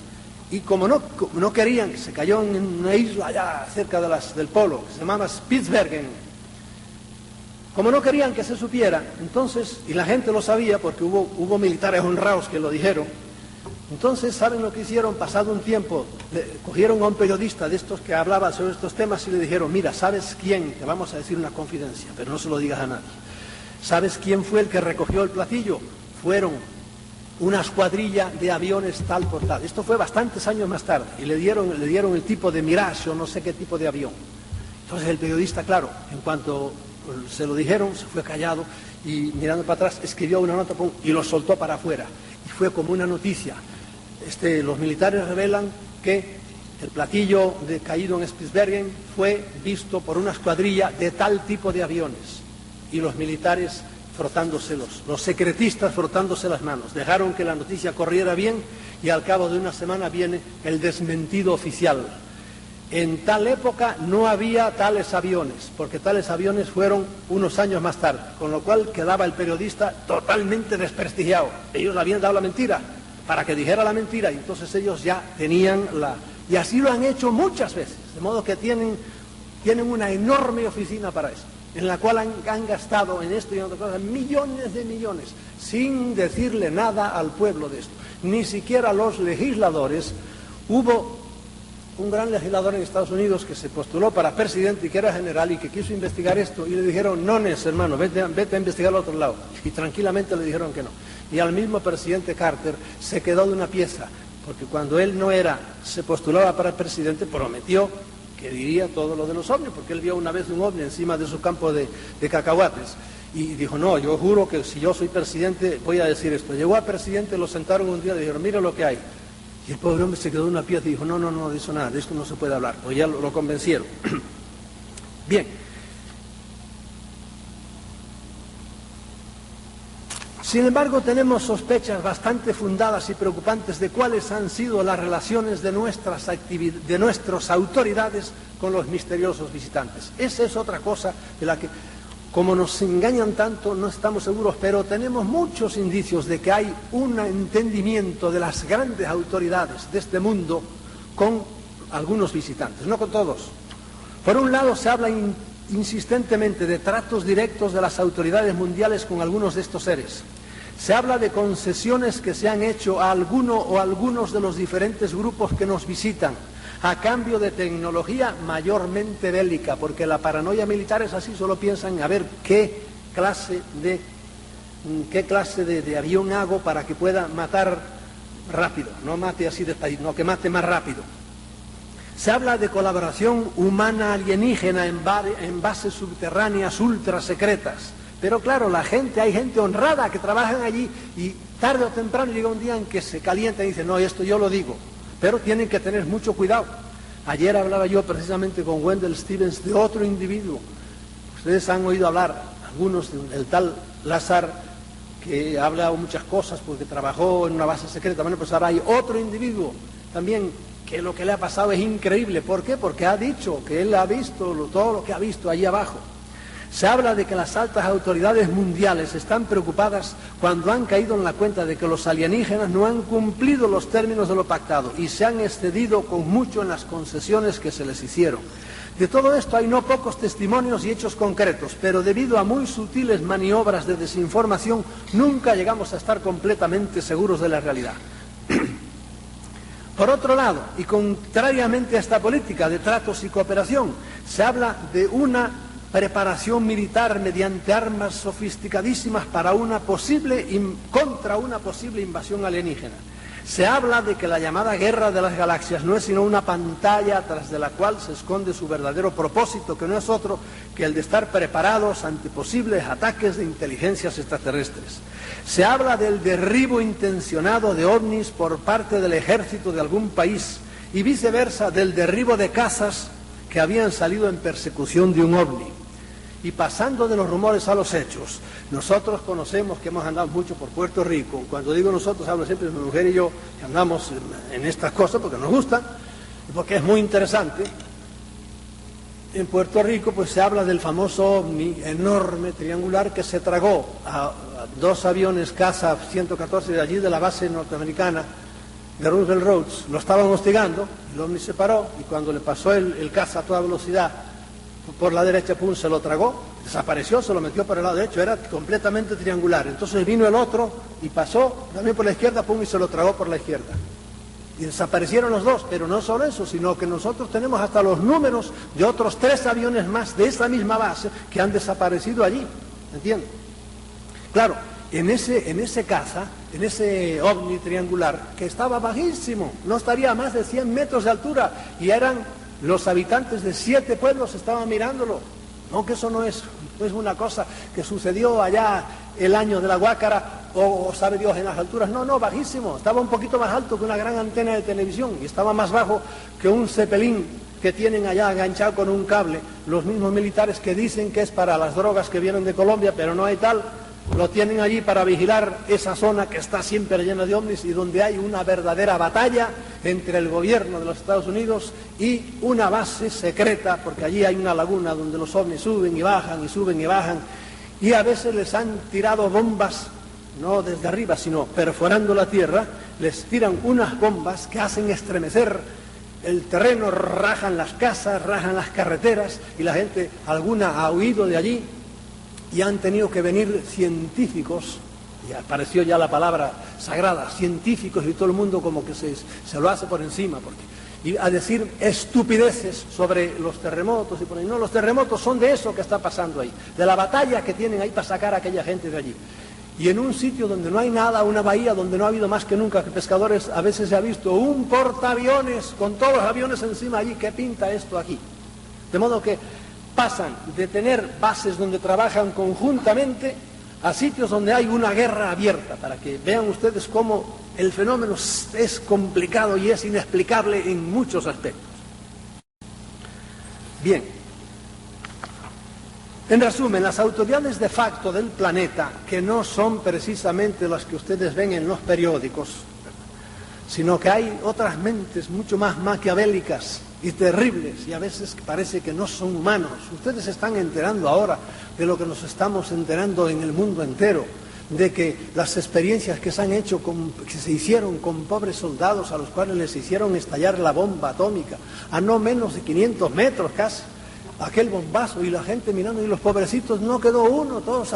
Y como no querían, que se cayó en una isla allá cerca del polo, que se llamaba Spitsbergen, como no querían que se supiera, entonces, y la gente lo sabía porque hubo militares honrados que lo dijeron, entonces, ¿saben lo que hicieron? Pasado un tiempo, cogieron a un periodista de estos que hablaba sobre estos temas y le dijeron, mira, ¿sabes quién? Te vamos a decir una confidencia, pero no se lo digas a nadie. ¿Sabes quién fue el que recogió el platillo? Fueron una escuadrilla de aviones tal por tal. Esto fue bastantes años más tarde y le dieron el tipo de Mirage o no sé qué tipo de avión. Entonces el periodista, claro, en cuanto se lo dijeron, se fue callado y mirando para atrás escribió una nota y lo soltó para afuera. Y fue como una noticia. Los militares revelan que el platillo caído en Spitsbergen fue visto por una escuadrilla de tal tipo de aviones. Y los militares frotándose, los secretistas frotándose las manos. Dejaron que la noticia corriera bien y al cabo de una semana viene el desmentido oficial. En tal época no había tales aviones, porque tales aviones fueron unos años más tarde, con lo cual quedaba el periodista totalmente desprestigiado. Ellos habían dado la mentira para que dijera la mentira y entonces ellos ya tenían y así lo han hecho muchas veces, de modo que tienen una enorme oficina para eso, en la cual han gastado en esto y en otras cosas millones de millones, sin decirle nada al pueblo de esto. Ni siquiera los legisladores. Hubo un gran legislador en Estados Unidos que se postuló para presidente y que era general y que quiso investigar esto y le dijeron, no, hermano, vete a investigar al otro lado. Y tranquilamente le dijeron que no. Y al mismo presidente Carter se quedó de una pieza, porque cuando él se postulaba para presidente, prometió que diría todo lo de los ovnis, porque él vio una vez un ovni encima de su campo de cacahuates. Y dijo, no, yo juro que si yo soy presidente voy a decir esto. Llegó a presidente, lo sentaron un día y le dijeron, mira lo que hay. Y el pobre hombre se quedó en una pieza y dijo, no, de eso nada, de esto no se puede hablar. Pues ya lo convencieron. Bien. Sin embargo, tenemos sospechas bastante fundadas y preocupantes de cuáles han sido las relaciones de nuestras autoridades con los misteriosos visitantes. Esa es otra cosa de la que, como nos engañan tanto, no estamos seguros, pero tenemos muchos indicios de que hay un entendimiento de las grandes autoridades de este mundo con algunos visitantes, no con todos. Por un lado, se habla insistentemente de tratos directos de las autoridades mundiales con algunos de estos seres. Se habla de concesiones que se han hecho a alguno o algunos de los diferentes grupos que nos visitan, a cambio de tecnología mayormente bélica, porque la paranoia militar es así, solo piensan a ver qué clase de avión hago para que pueda matar rápido, no mate así no, que mate más rápido. Se habla de colaboración humana alienígena en bases subterráneas ultra secretas. Pero claro, hay gente honrada que trabajan allí y tarde o temprano llega un día en que se calienta y dice, no, esto yo lo digo. Pero tienen que tener mucho cuidado. Ayer hablaba yo precisamente con Wendell Stevens de otro individuo. Ustedes han oído hablar, algunos, del tal Lazar, que ha hablado muchas cosas porque trabajó en una base secreta. Bueno, pues ahora hay otro individuo también que lo que le ha pasado es increíble. ¿Por qué? Porque ha dicho que él ha visto todo lo que ha visto allí abajo. Se habla de que las altas autoridades mundiales están preocupadas cuando han caído en la cuenta de que los alienígenas no han cumplido los términos de lo pactado y se han excedido con mucho en las concesiones que se les hicieron. De todo esto hay no pocos testimonios y hechos concretos, pero debido a muy sutiles maniobras de desinformación nunca llegamos a estar completamente seguros de la realidad. Por otro lado, y contrariamente a esta política de tratos y cooperación, se habla de una preparación militar mediante armas sofisticadísimas contra una posible invasión alienígena. Se habla de que la llamada guerra de las galaxias no es sino una pantalla tras de la cual se esconde su verdadero propósito, que no es otro que el de estar preparados ante posibles ataques de inteligencias extraterrestres. Se habla del derribo intencionado de ovnis por parte del ejército de algún país y viceversa del derribo de casas que habían salido en persecución de un ovni. Y pasando de los rumores a los hechos, nosotros conocemos que hemos andado mucho por Puerto Rico. Cuando digo nosotros, hablo siempre de mi mujer y yo, que andamos en estas cosas porque nos gustan, porque es muy interesante. En Puerto Rico pues se habla del famoso ovni enorme, triangular, que se tragó a dos aviones caza 114 de allí de la base norteamericana de Roosevelt Roads. Lo estaban hostigando, el ovni se paró y cuando le pasó el caza a toda velocidad por la derecha, pum, se lo tragó, desapareció, se lo metió por el lado derecho, era completamente triangular. Entonces vino el otro y pasó también por la izquierda, pum, y se lo tragó por la izquierda. Y desaparecieron los dos, pero no solo eso, sino que nosotros tenemos hasta los números de otros 3 aviones más de esa misma base que han desaparecido allí, ¿entiendes? Claro, en ese caza, en ese ovni triangular, que estaba bajísimo, no estaría a más de 100 metros de altura, y eran los habitantes de 7 pueblos estaban mirándolo. No, que eso no es una cosa que sucedió allá el año de la Guácara, o sabe Dios en las alturas. No, bajísimo, estaba un poquito más alto que una gran antena de televisión, y estaba más bajo que un Zeppelin que tienen allá enganchado con un cable, los mismos militares que dicen que es para las drogas que vienen de Colombia, pero no hay tal. Lo tienen allí para vigilar esa zona que está siempre llena de ovnis y donde hay una verdadera batalla entre el gobierno de los Estados Unidos y una base secreta, porque allí hay una laguna donde los ovnis suben y bajan y suben y bajan, y a veces les han tirado bombas, no desde arriba, sino perforando la tierra, les tiran unas bombas que hacen estremecer el terreno, rajan las casas, rajan las carreteras, y la gente, alguna ha huido de allí. Y han tenido que venir científicos, y apareció ya la palabra sagrada, científicos, y todo el mundo como que se lo hace por encima, y a decir estupideces sobre los terremotos, y por ahí. No, los terremotos son de eso que está pasando ahí, de la batalla que tienen ahí para sacar a aquella gente de allí. Y en un sitio donde no hay nada, una bahía donde no ha habido más que nunca que pescadores, a veces se ha visto un portaaviones con todos los aviones encima allí. ¿Qué pinta esto aquí? De modo que pasan de tener bases donde trabajan conjuntamente a sitios donde hay una guerra abierta, para que vean ustedes cómo el fenómeno es complicado y es inexplicable en muchos aspectos. Bien, en resumen, las autoridades de facto del planeta, que no son precisamente las que ustedes ven en los periódicos, sino que hay otras mentes mucho más maquiavélicas y terribles, y a veces parece que no son humanos. Ustedes se están enterando ahora de lo que nos estamos enterando en el mundo entero, de que las experiencias que se han hecho, que se hicieron con pobres soldados a los cuales les hicieron estallar la bomba atómica a no menos de 500 metros casi, aquel bombazo, y la gente mirando, y los pobrecitos no quedó uno, todos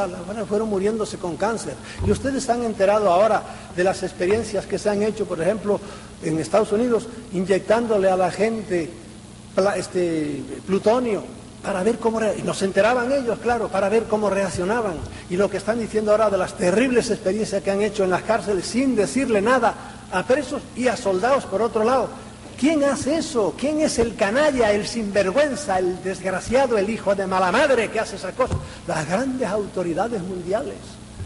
fueron muriéndose con cáncer. Y ustedes se han enterado ahora de las experiencias que se han hecho, por ejemplo, en Estados Unidos, inyectándole a la gente plutonio para ver cómo y nos enteraban ellos, claro, para ver cómo reaccionaban. Y lo que están diciendo ahora de las terribles experiencias que han hecho en las cárceles sin decirle nada a presos y a soldados por otro lado. ¿Quién hace eso? ¿Quién es el canalla, el sinvergüenza, el desgraciado, el hijo de mala madre que hace esas cosas? Las grandes autoridades mundiales.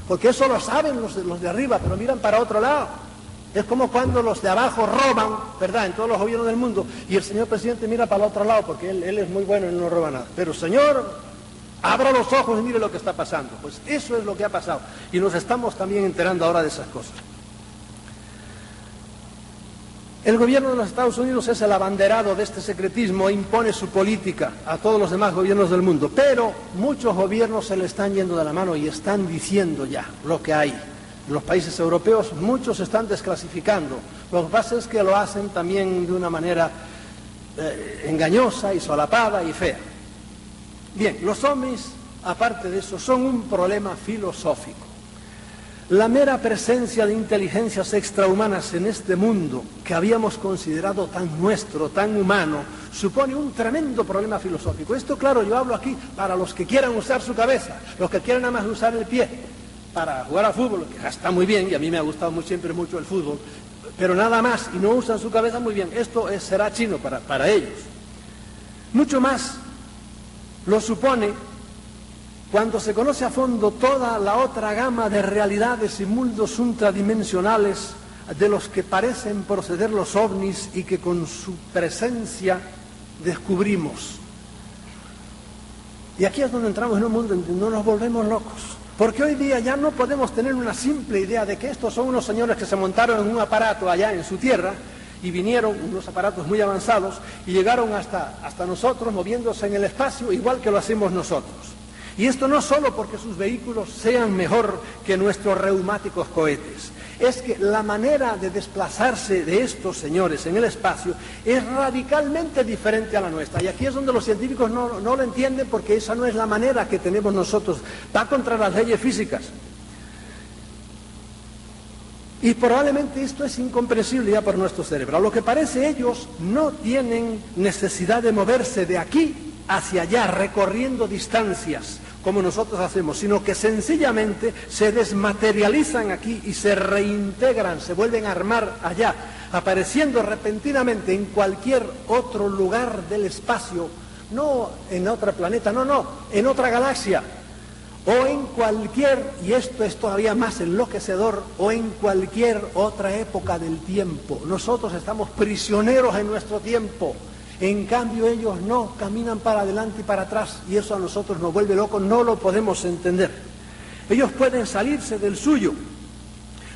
Porque eso lo saben los de arriba, pero miran para otro lado. Es como cuando los de abajo roban, ¿verdad?, en todos los gobiernos del mundo, y el señor presidente mira para el otro lado, porque él es muy bueno y no roba nada. Pero señor, abra los ojos y mire lo que está pasando. Pues eso es lo que ha pasado. Y nos estamos también enterando ahora de esas cosas. El gobierno de los Estados Unidos es el abanderado de este secretismo e impone su política a todos los demás gobiernos del mundo, pero muchos gobiernos se le están yendo de la mano y están diciendo ya lo que hay. En los países europeos muchos se están desclasificando. Lo que pasa es que lo hacen también de una manera engañosa y solapada y fea. Bien, los ovnis, aparte de eso, son un problema filosófico. La mera presencia de inteligencias extrahumanas en este mundo, que habíamos considerado tan nuestro, tan humano, supone un tremendo problema filosófico. Esto, claro, yo hablo aquí para los que quieran usar su cabeza, los que quieran nada más usar el pie para jugar a fútbol, que está muy bien, y a mí me ha gustado siempre mucho el fútbol, pero nada más, y no usan su cabeza muy bien. Esto será chino para ellos. Mucho más lo supone cuando se conoce a fondo toda la otra gama de realidades y mundos ultradimensionales de los que parecen proceder los ovnis y que con su presencia descubrimos. Y aquí es donde entramos en un mundo en donde no nos volvemos locos. Porque hoy día ya no podemos tener una simple idea de que estos son unos señores que se montaron en un aparato allá en su tierra y vinieron, unos aparatos muy avanzados, y llegaron hasta nosotros moviéndose en el espacio igual que lo hacemos nosotros. Y esto no solo porque sus vehículos sean mejor que nuestros reumáticos cohetes, es que la manera de desplazarse de estos señores en el espacio es radicalmente diferente a la nuestra. Y aquí es donde los científicos no lo entienden, porque esa no es la manera que tenemos nosotros. Va contra las leyes físicas. Y probablemente esto es incomprensible ya por nuestro cerebro. A lo que parece, ellos no tienen necesidad de moverse de aquí hacia allá, recorriendo distancias como nosotros hacemos, sino que sencillamente se desmaterializan aquí y se reintegran, se vuelven a armar allá, apareciendo repentinamente en cualquier otro lugar del espacio, no en otro planeta, no, en otra galaxia, o en cualquier, y esto es todavía más enloquecedor, o en cualquier otra época del tiempo. Nosotros estamos prisioneros en nuestro tiempo. En cambio ellos no, caminan para adelante y para atrás, y eso a nosotros nos vuelve locos, no lo podemos entender. Ellos pueden salirse del suyo.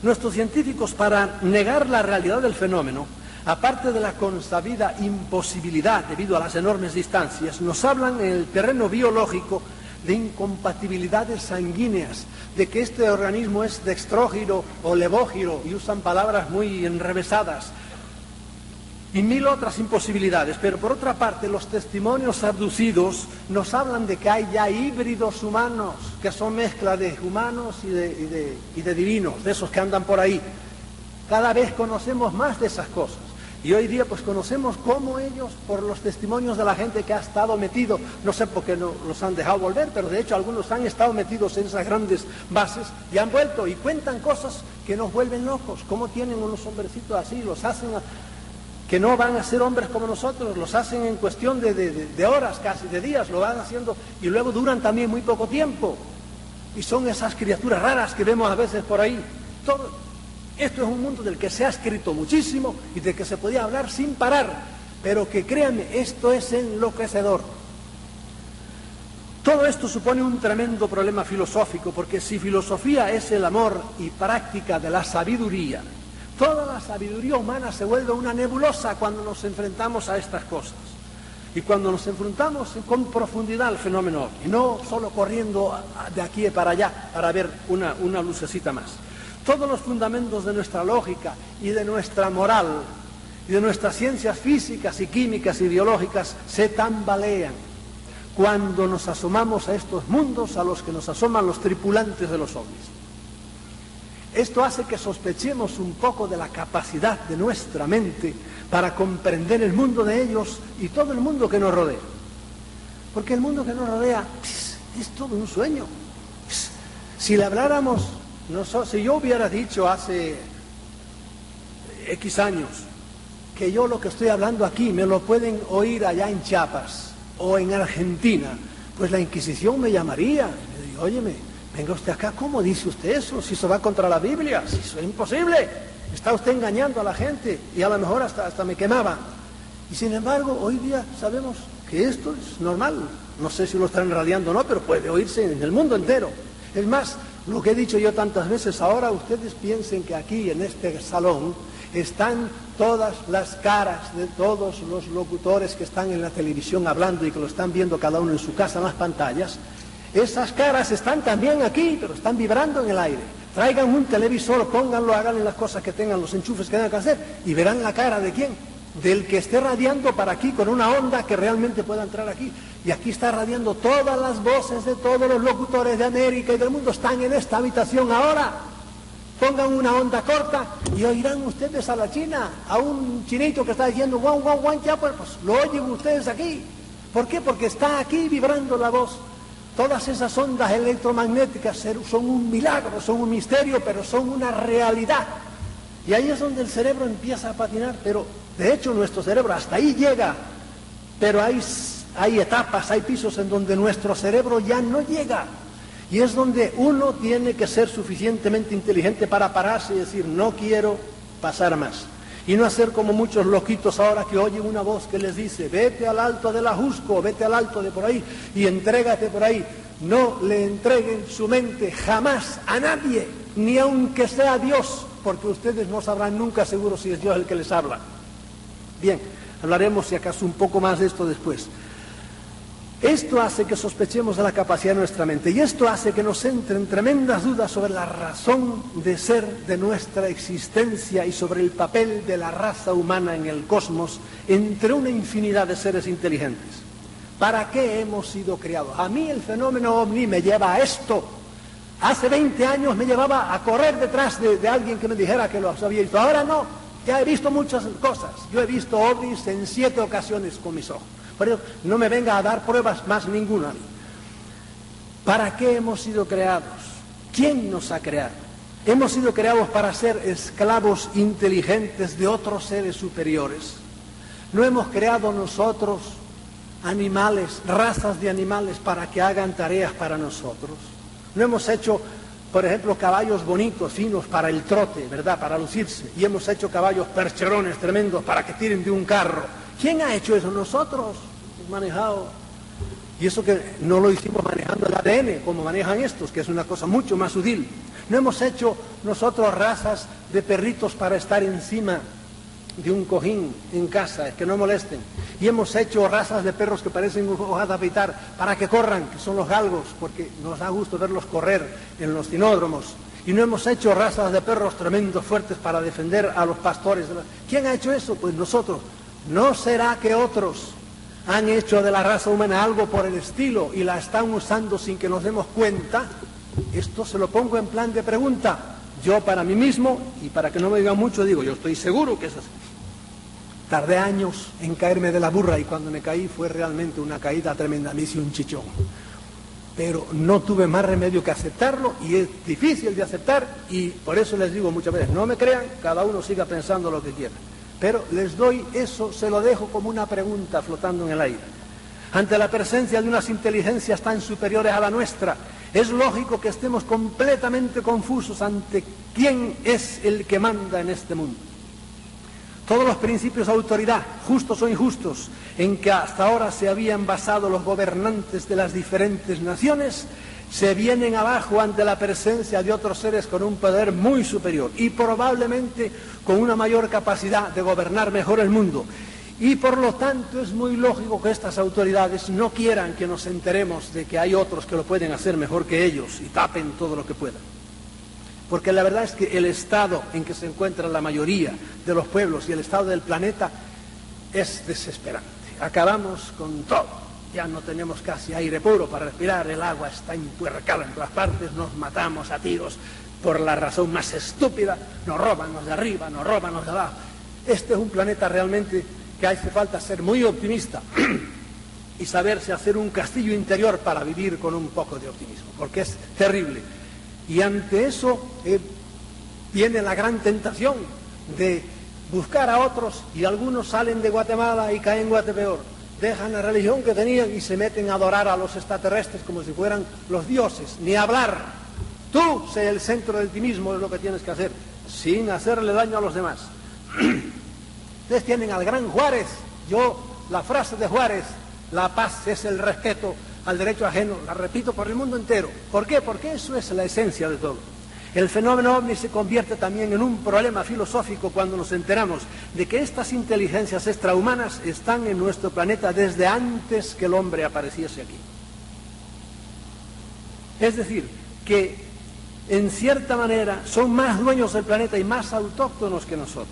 Nuestros científicos, para negar la realidad del fenómeno, aparte de la consabida imposibilidad debido a las enormes distancias, nos hablan en el terreno biológico de incompatibilidades sanguíneas, de que este organismo es dextrógiro o levógiro, y usan palabras muy enrevesadas, y mil otras imposibilidades. Pero por otra parte, los testimonios abducidos nos hablan de que hay ya híbridos humanos, que son mezcla de humanos y de divinos, de esos que andan por ahí. Cada vez conocemos más de esas cosas. Y hoy día pues conocemos cómo ellos, por los testimonios de la gente que ha estado metido, no sé por qué no los han dejado volver, pero de hecho algunos han estado metidos en esas grandes bases y han vuelto y cuentan cosas que nos vuelven locos. Cómo tienen unos hombrecitos así, los hacen que no van a ser hombres como nosotros, los hacen en cuestión de horas, casi de días, lo van haciendo, y luego duran también muy poco tiempo, y son esas criaturas raras que vemos a veces por ahí. Todo esto es un mundo del que se ha escrito muchísimo y del que se podía hablar sin parar, pero que créanme, esto es enloquecedor. Todo esto supone un tremendo problema filosófico, porque si filosofía es el amor y práctica de la sabiduría, toda la sabiduría humana se vuelve una nebulosa cuando nos enfrentamos a estas cosas. Y cuando nos enfrentamos con profundidad al fenómeno, y no solo corriendo de aquí para allá para ver una lucecita más. Todos los fundamentos de nuestra lógica y de nuestra moral y de nuestras ciencias físicas y químicas y biológicas se tambalean cuando nos asomamos a estos mundos a los que nos asoman los tripulantes de los ovnis. Esto hace que sospechemos un poco de la capacidad de nuestra mente para comprender el mundo de ellos y todo el mundo que nos rodea. Porque el mundo que nos rodea es todo un sueño. Si le habláramos, si yo hubiera dicho hace X años que yo lo que estoy hablando aquí me lo pueden oír allá en Chiapas o en Argentina, pues la Inquisición me llamaría y me diría, óyeme, venga usted acá, ¿cómo dice usted eso? Si eso va contra la Biblia, si eso es imposible, está usted engañando a la gente, y a lo mejor hasta me quemaba. Y sin embargo, hoy día sabemos que esto es normal. No sé si lo están radiando o no, pero puede oírse en el mundo entero. Es más, lo que he dicho yo tantas veces, ahora ustedes piensen que aquí en este salón están todas las caras de todos los locutores que están en la televisión hablando y que lo están viendo cada uno en su casa en las pantallas. Esas caras están también aquí, pero están vibrando en el aire. Traigan un televisor, pónganlo, háganle las cosas que tengan, los enchufes que tengan que hacer, y verán la cara de quién. Del que esté radiando para aquí con una onda que realmente pueda entrar aquí. Y aquí está radiando todas las voces de todos los locutores de América y del mundo. Están en esta habitación ahora. Pongan una onda corta y oirán ustedes a la China, a un chinito que está diciendo guau, guau, guau, ya, pues lo oyen ustedes aquí. ¿Por qué? Porque está aquí vibrando la voz. Todas esas ondas electromagnéticas son un milagro, son un misterio, pero son una realidad. Y ahí es donde el cerebro empieza a patinar, pero de hecho nuestro cerebro hasta ahí llega, pero hay etapas, hay pisos en donde nuestro cerebro ya no llega. Y es donde uno tiene que ser suficientemente inteligente para pararse y decir, no quiero pasar más. Y no hacer como muchos loquitos ahora que oyen una voz que les dice, vete al alto del Ajusco, vete al alto de por ahí y entrégate por ahí. No le entreguen su mente jamás a nadie, ni aunque sea Dios, porque ustedes no sabrán nunca seguro si es Dios el que les habla. Bien, hablaremos si acaso un poco más de esto después. Esto hace que sospechemos de la capacidad de nuestra mente y esto hace que nos entren tremendas dudas sobre la razón de ser de nuestra existencia y sobre el papel de la raza humana en el cosmos entre una infinidad de seres inteligentes. ¿Para qué hemos sido creados? A mí el fenómeno ovni me lleva a esto. Hace 20 años me llevaba a correr detrás de alguien que me dijera que lo había visto. Ahora no, ya he visto muchas cosas. Yo he visto ovnis en 7 ocasiones con mis ojos. Por eso no me venga a dar pruebas más ninguna. ¿Para qué hemos sido creados? ¿Quién nos ha creado? Hemos sido creados para ser esclavos inteligentes de otros seres superiores. No hemos creado nosotros animales, razas de animales para que hagan tareas para nosotros. No hemos hecho, por ejemplo, caballos bonitos, finos para el trote, ¿verdad? Para lucirse. Y hemos hecho caballos percherones tremendos para que tiren de un carro. ¿Quién ha hecho eso? Nosotros. Hemos manejado. Y eso que no lo hicimos manejando el ADN, como manejan estos, que es una cosa mucho más sutil. No hemos hecho nosotros razas de perritos para estar encima de un cojín en casa, que no molesten. Y hemos hecho razas de perros que parecen hojas de afeitar para que corran, que son los galgos, porque nos da gusto verlos correr en los cinódromos. Y no hemos hecho razas de perros tremendos, fuertes, para defender a los pastores. ¿Quién ha hecho eso? Pues nosotros. ¿No será que otros han hecho de la raza humana algo por el estilo y la están usando sin que nos demos cuenta? Esto se lo pongo en plan de pregunta. Yo para mí mismo, y para que no me digan mucho, digo, yo estoy seguro que es así. Tardé años en caerme de la burra y cuando me caí fue realmente una caída tremenda, me hice un chichón. Pero no tuve más remedio que aceptarlo y es difícil de aceptar y por eso les digo muchas veces, no me crean, cada uno siga pensando lo que quiera. Pero les doy eso, se lo dejo como una pregunta flotando en el aire. Ante la presencia de unas inteligencias tan superiores a la nuestra, es lógico que estemos completamente confusos ante quién es el que manda en este mundo. Todos los principios de autoridad, justos o injustos, en que hasta ahora se habían basado los gobernantes de las diferentes naciones, se vienen abajo ante la presencia de otros seres con un poder muy superior y probablemente con una mayor capacidad de gobernar mejor el mundo. Y por lo tanto es muy lógico que estas autoridades no quieran que nos enteremos de que hay otros que lo pueden hacer mejor que ellos y tapen todo lo que puedan. Porque la verdad es que el estado en que se encuentra la mayoría de los pueblos y el estado del planeta es desesperante. Acabamos con todo. Ya no tenemos casi aire puro para respirar, el agua está empuercada en todas partes, nos matamos a tiros por la razón más estúpida, nos roban los de arriba, nos roban los de abajo. Este es un planeta realmente que hace falta ser muy optimista y saberse hacer un castillo interior para vivir con un poco de optimismo, porque es terrible. Y ante eso viene la gran tentación de buscar a otros y algunos salen de Guatemala y caen en Guatepeor. Dejan la religión que tenían y se meten a adorar a los extraterrestres como si fueran los dioses. Ni hablar. Tú sé el centro de ti mismo, es lo que tienes que hacer, sin hacerle daño a los demás. Ustedes tienen al gran Juárez. La frase de Juárez, la paz es el respeto al derecho ajeno, la repito por el mundo entero. ¿Por qué? Porque eso es la esencia de todo. El fenómeno ovni se convierte también en un problema filosófico cuando nos enteramos de que estas inteligencias extrahumanas están en nuestro planeta desde antes que el hombre apareciese aquí. Es decir, que en cierta manera son más dueños del planeta y más autóctonos que nosotros.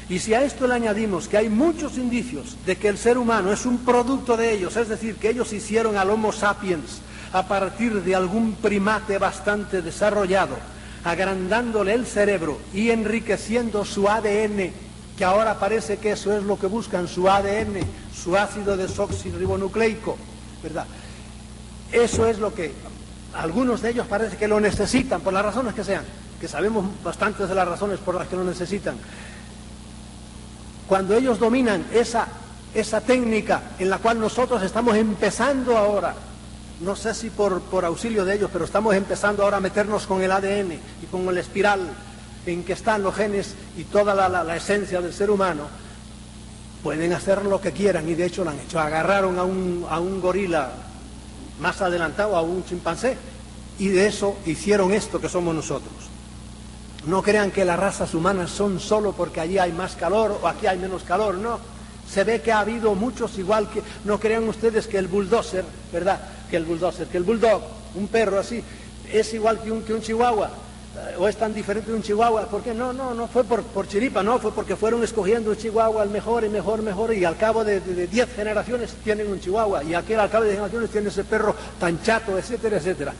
Y si a esto le añadimos que hay muchos indicios de que el ser humano es un producto de ellos, es decir, que ellos hicieron al Homo sapiens a partir de algún primate bastante desarrollado, agrandándole el cerebro y enriqueciendo su ADN, que ahora parece que eso es lo que buscan, su ADN, su ácido desoxirribonucleico, ¿verdad? Eso es lo que algunos de ellos parece que lo necesitan, por las razones que sean, que sabemos bastantes de las razones por las que lo necesitan. Cuando ellos dominan esa técnica en la cual nosotros estamos empezando ahora, no sé si por auxilio de ellos, pero estamos empezando ahora a meternos con el ADN y con el espiral en que están los genes y toda la esencia del ser humano, pueden hacer lo que quieran, y de hecho lo han hecho. Agarraron a un gorila más adelantado, a un chimpancé, y de eso hicieron esto que somos nosotros. No crean que las razas humanas son solo porque allí hay más calor o aquí hay menos calor, no. Se ve que ha habido muchos, igual que, no crean ustedes que el bulldozer, ¿verdad? Que el bulldog, un perro así, es igual que un chihuahua, o es tan diferente de un chihuahua. ¿Por qué? No fue por chiripa, no, fue porque fueron escogiendo un chihuahua el mejor y mejor, y al cabo de 10 generaciones tienen un chihuahua, y aquel al cabo de 10 generaciones tiene ese perro tan chato, etcétera, etcétera.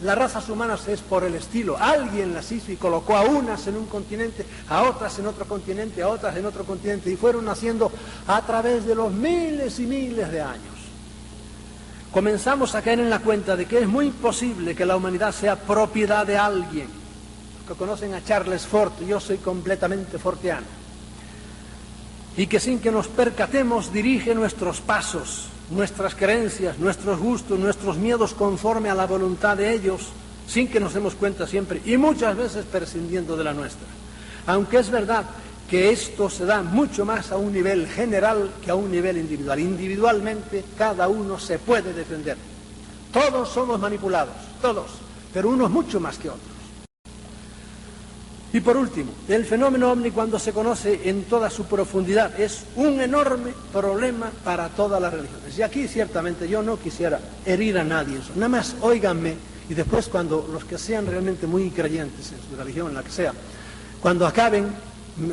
Las razas humanas es por el estilo. Alguien las hizo y colocó a unas en un continente, a otras en otro continente, a otras en otro continente, y fueron naciendo a través de los miles y miles de años. Comenzamos a caer en la cuenta de que es muy posible que la humanidad sea propiedad de alguien. Los que conocen a Charles Fort, yo soy completamente fortiano, y que sin que nos percatemos dirige nuestros pasos, nuestras creencias, nuestros gustos, nuestros miedos conforme a la voluntad de ellos, sin que nos demos cuenta siempre, y muchas veces prescindiendo de la nuestra. Aunque es verdad que esto se da mucho más a un nivel general que a un nivel individual. Individualmente cada uno se puede defender. Todos somos manipulados, todos, pero unos mucho más que otros. Y por último, el fenómeno ovni, cuando se conoce en toda su profundidad, es un enorme problema para todas las religiones. Y aquí ciertamente yo no quisiera herir a nadie, eso. Nada más óiganme, y después cuando los que sean realmente muy creyentes en su religión, en la que sea, cuando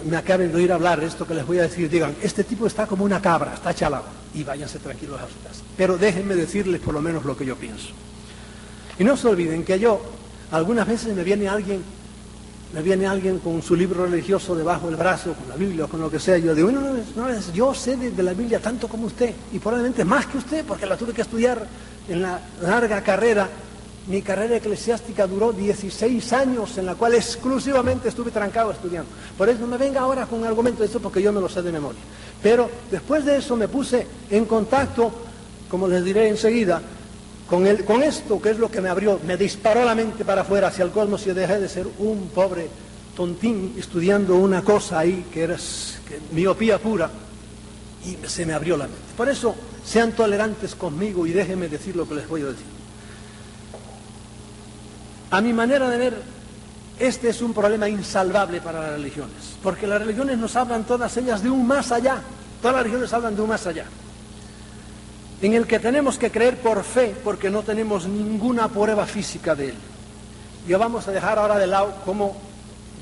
me acaben de oír hablar esto que les voy a decir, digan, este tipo está como una cabra, está chalado, y váyanse tranquilos a su casa. Pero déjenme decirles por lo menos lo que yo pienso. Y no se olviden que yo, algunas veces me viene alguien con su libro religioso debajo del brazo, con la Biblia o con lo que sea, y yo digo, yo sé de la Biblia tanto como usted, y probablemente más que usted, porque la tuve que estudiar en la larga carrera. Mi carrera eclesiástica duró 16 años, en la cual exclusivamente estuve trancado estudiando. Por eso no me venga ahora con un argumento de esto, porque yo me lo sé de memoria. Pero después de eso me puse en contacto, como les diré enseguida, con esto, que es lo que me abrió, me disparó la mente para afuera, hacia el cosmos, y dejé de ser un pobre tontín estudiando una cosa ahí que era miopía pura, y se me abrió la mente. Por eso, sean tolerantes conmigo y déjenme decir lo que les voy a decir. A mi manera de ver, este es un problema insalvable para las religiones, porque las religiones nos hablan todas ellas de un más allá. Todas las religiones hablan de un más allá, en el que tenemos que creer por fe, porque no tenemos ninguna prueba física de él. Y vamos a dejar ahora de lado cómo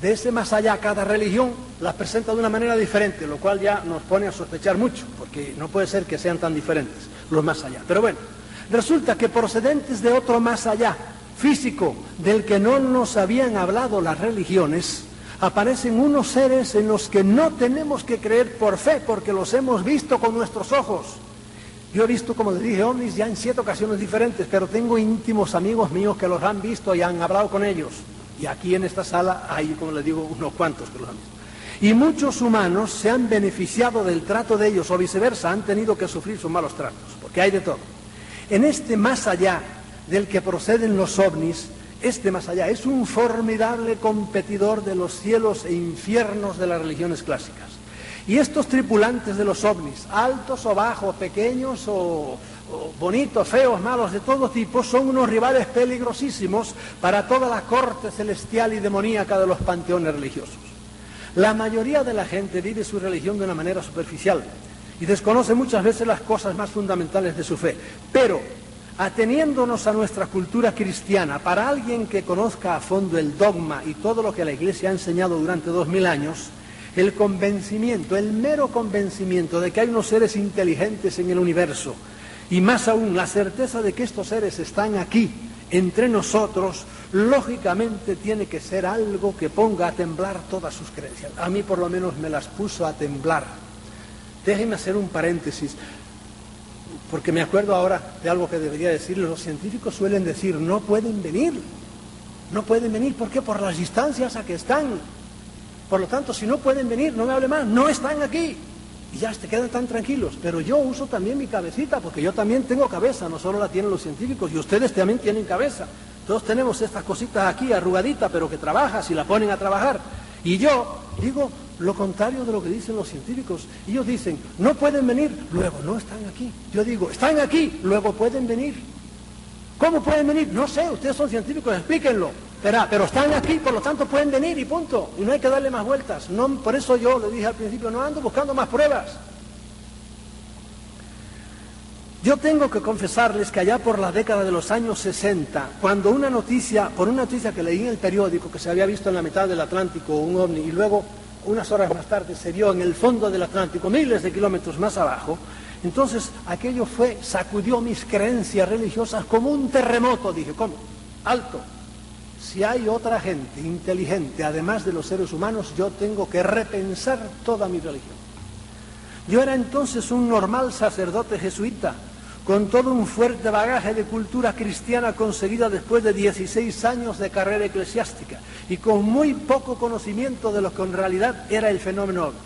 de ese más allá cada religión las presenta de una manera diferente, lo cual ya nos pone a sospechar mucho, porque no puede ser que sean tan diferentes los más allá. Pero bueno, resulta que procedentes de otro más allá, físico, del que no nos habían hablado las religiones, aparecen unos seres en los que no tenemos que creer por fe, porque los hemos visto con nuestros ojos. Yo he visto, como les dije, ovnis ya en 7 ocasiones diferentes, pero tengo íntimos amigos míos que los han visto y han hablado con ellos. Y aquí en esta sala hay, como les digo, unos cuantos que los han visto. Y muchos humanos se han beneficiado del trato de ellos, o viceversa, han tenido que sufrir sus malos tratos, porque hay de todo. En este más allá del que proceden los ovnis, este más allá es un formidable competidor de los cielos e infiernos de las religiones clásicas. Y estos tripulantes de los ovnis, altos o bajos, pequeños o bonitos, feos, malos, de todo tipo, son unos rivales peligrosísimos para toda la corte celestial y demoníaca de los panteones religiosos. La mayoría de la gente vive su religión de una manera superficial y desconoce muchas veces las cosas más fundamentales de su fe. Pero, ateniéndonos a nuestra cultura cristiana, para alguien que conozca a fondo el dogma y todo lo que la Iglesia ha enseñado durante 2000 años, el convencimiento, el mero convencimiento de que hay unos seres inteligentes en el universo, y más aún la certeza de que estos seres están aquí, entre nosotros, lógicamente tiene que ser algo que ponga a temblar todas sus creencias. A mí por lo menos me las puso a temblar. Déjenme hacer un paréntesis, porque me acuerdo ahora de algo que debería decirles. Los científicos suelen decir, no pueden venir. No pueden venir, ¿por qué? Por las distancias a que están. Por lo tanto, si no pueden venir, no me hable más, no están aquí. Y ya se quedan tan tranquilos. Pero yo uso también mi cabecita, porque yo también tengo cabeza, no solo la tienen los científicos, y ustedes también tienen cabeza. Todos tenemos estas cositas aquí, arrugaditas, pero que trabaja, si la ponen a trabajar. Y yo digo lo contrario de lo que dicen los científicos. Ellos dicen, no pueden venir, luego no están aquí. Yo digo, están aquí, luego pueden venir. ¿Cómo pueden venir? No sé, ustedes son científicos, explíquenlo. Pero están aquí, por lo tanto pueden venir y punto. Y no hay que darle más vueltas. No, por eso yo le dije al principio, no ando buscando más pruebas. Yo tengo que confesarles que allá por la década de los años 60, cuando por una noticia que leí en el periódico, que se había visto en la mitad del Atlántico un ovni, y luego, unas horas más tarde, se vio en el fondo del Atlántico, miles de kilómetros más abajo, entonces aquello sacudió mis creencias religiosas como un terremoto. Dije, ¿cómo? Alto. Si hay otra gente inteligente, además de los seres humanos, yo tengo que repensar toda mi religión. Yo era entonces un normal sacerdote jesuita, con todo un fuerte bagaje de cultura cristiana conseguida después de 16 años de carrera eclesiástica y con muy poco conocimiento de lo que en realidad era el fenómeno ovni.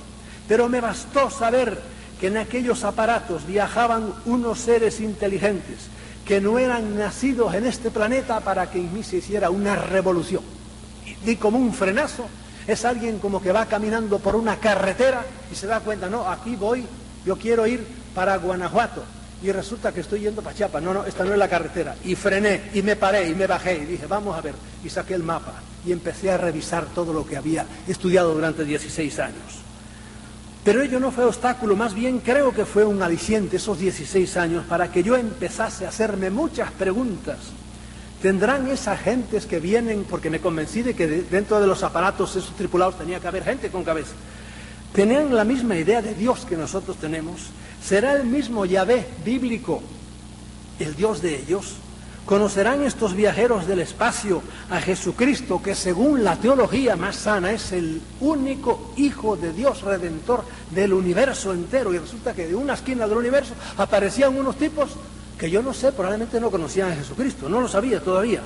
Pero me bastó saber que en aquellos aparatos viajaban unos seres inteligentes que no eran nacidos en este planeta para que en mí se hiciera una revolución. Y como un frenazo, es alguien como que va caminando por una carretera y se da cuenta, no, aquí voy, yo quiero ir para Guanajuato. Y resulta que estoy yendo para Chiapas. No, esta no es la carretera. Y frené, y me paré, y me bajé, y dije, vamos a ver. Y saqué el mapa, y empecé a revisar todo lo que había estudiado durante 16 años. Pero ello no fue obstáculo, más bien creo que fue un aliciente esos 16 años para que yo empezase a hacerme muchas preguntas. ¿Tendrán esas gentes que vienen, porque me convencí de que dentro de los aparatos esos tripulados tenía que haber gente con cabeza? ¿Tenían la misma idea de Dios que nosotros tenemos? ¿Será el mismo Yahvé bíblico el Dios de ellos? ¿Conocerán estos viajeros del espacio a Jesucristo, que según la teología más sana es el único Hijo de Dios Redentor del universo entero? Y resulta que de una esquina del universo aparecían unos tipos que yo no sé, probablemente no conocían a Jesucristo, no lo sabía todavía.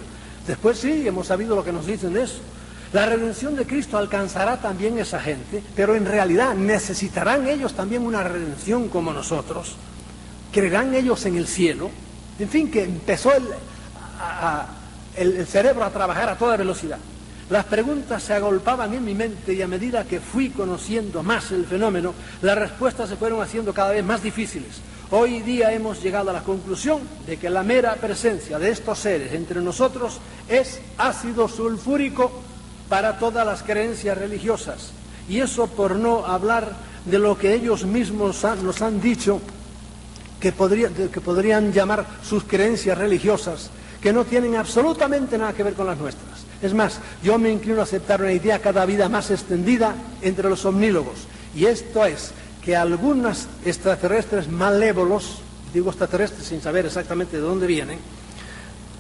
Después sí, hemos sabido lo que nos dicen de eso. La redención de Cristo alcanzará también esa gente, pero en realidad necesitarán ellos también una redención como nosotros. ¿Creerán ellos en el cielo? En fin, que empezó el cerebro a trabajar a toda velocidad. Las preguntas se agolpaban en mi mente y a medida que fui conociendo más el fenómeno, las respuestas se fueron haciendo cada vez más difíciles. Hoy día hemos llegado a la conclusión de que la mera presencia de estos seres entre nosotros es ácido sulfúrico para todas las creencias religiosas. Y eso por no hablar de lo que ellos mismos nos han dicho que podrían llamar sus creencias religiosas, que no tienen absolutamente nada que ver con las nuestras. Es más, yo me inclino a aceptar una idea cada vida más extendida entre los omnílogos, y esto es que algunos extraterrestres malévolos, digo extraterrestres sin saber exactamente de dónde vienen,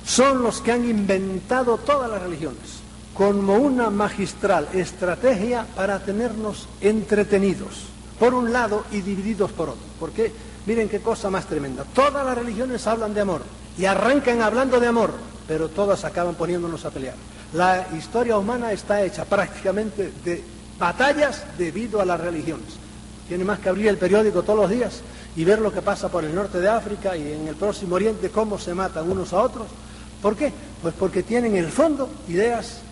son los que han inventado todas las religiones como una magistral estrategia para tenernos entretenidos, por un lado, y divididos por otro. Porque miren qué cosa más tremenda. Todas las religiones hablan de amor y arrancan hablando de amor, pero todas acaban poniéndonos a pelear. La historia humana está hecha prácticamente de batallas debido a las religiones. Tiene más que abrir el periódico todos los días y ver lo que pasa por el norte de África y en el Próximo Oriente, cómo se matan unos a otros. ¿Por qué? Pues porque tienen en el fondo ideas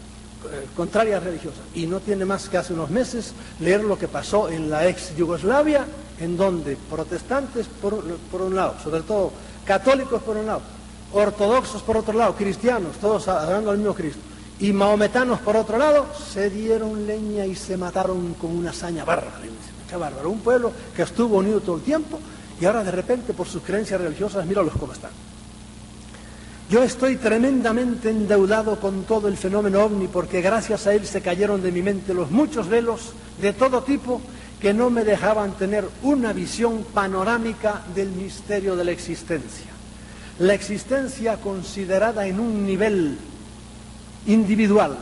contrarias religiosas. Y no tiene más que hace unos meses leer lo que pasó en la ex Yugoslavia, en donde protestantes por un lado, sobre todo católicos por un lado, ortodoxos por otro lado, cristianos, todos adorando al mismo Cristo, y mahometanos por otro lado, se dieron leña y se mataron con una hazaña bárbara. Qué bárbaro. Un pueblo que estuvo unido todo el tiempo y ahora de repente por sus creencias religiosas, míralos cómo están. Yo estoy tremendamente endeudado con todo el fenómeno ovni porque gracias a él se cayeron de mi mente los muchos velos de todo tipo que no me dejaban tener una visión panorámica del misterio de la existencia. La existencia considerada en un nivel individual,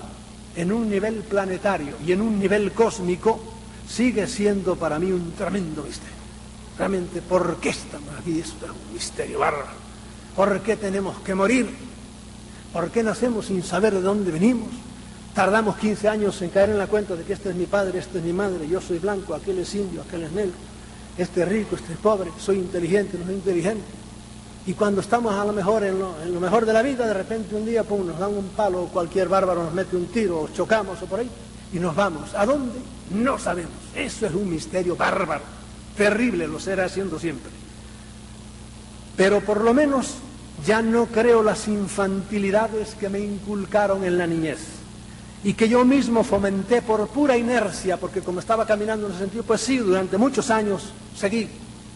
en un nivel planetario y en un nivel cósmico sigue siendo para mí un tremendo misterio. Realmente, ¿por qué estamos aquí? Es un misterio bárbaro. ¿Por qué tenemos que morir? ¿Por qué nacemos sin saber de dónde venimos? Tardamos 15 años en caer en la cuenta de que este es mi padre, este es mi madre, yo soy blanco, aquel es indio, aquel es negro, este es rico, este es pobre, soy inteligente, no soy inteligente. Y cuando estamos a lo mejor en lo mejor de la vida, de repente un día pum, nos dan un palo, cualquier bárbaro nos mete un tiro, o chocamos o por ahí, y nos vamos. ¿A dónde? No sabemos. Eso es un misterio bárbaro, terrible, lo será siendo siempre. Pero por lo menos ya no creo las infantilidades que me inculcaron en la niñez y que yo mismo fomenté por pura inercia, porque como estaba caminando en ese sentido, pues sí, durante muchos años seguí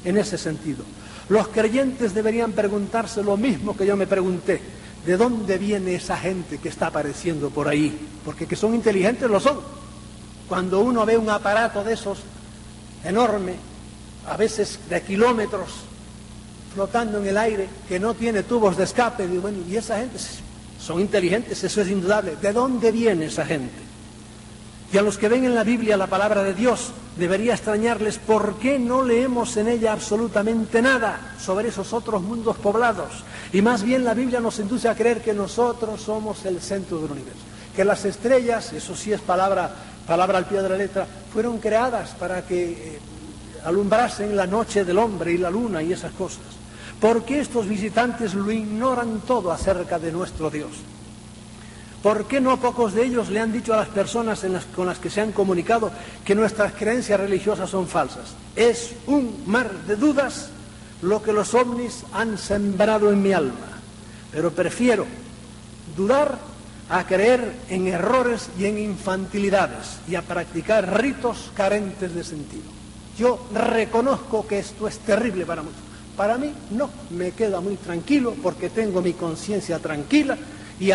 en ese sentido. Los creyentes deberían preguntarse lo mismo que yo me pregunté: ¿de dónde viene esa gente que está apareciendo por ahí? Porque que son inteligentes lo son. Cuando uno ve un aparato de esos enorme, a veces de kilómetros, flotando en el aire, que no tiene tubos de escape, digo, bueno, y esa gente son inteligentes, eso es indudable. ¿De dónde viene esa gente? Y a los que ven en la Biblia la palabra de Dios, debería extrañarles por qué no leemos en ella absolutamente nada sobre esos otros mundos poblados. Y más bien la Biblia nos induce a creer que nosotros somos el centro del universo. Que las estrellas, eso sí es palabra al pie de la letra, fueron creadas para que alumbrasen la noche del hombre y la luna y esas cosas. ¿Por qué estos visitantes lo ignoran todo acerca de nuestro Dios? ¿Por qué no pocos de ellos le han dicho a las personas con las que se han comunicado que nuestras creencias religiosas son falsas? Es un mar de dudas lo que los ovnis han sembrado en mi alma. Pero prefiero dudar a creer en errores y en infantilidades y a practicar ritos carentes de sentido. Yo reconozco que esto es terrible para muchos. Para mí no, me queda muy tranquilo porque tengo mi conciencia tranquila y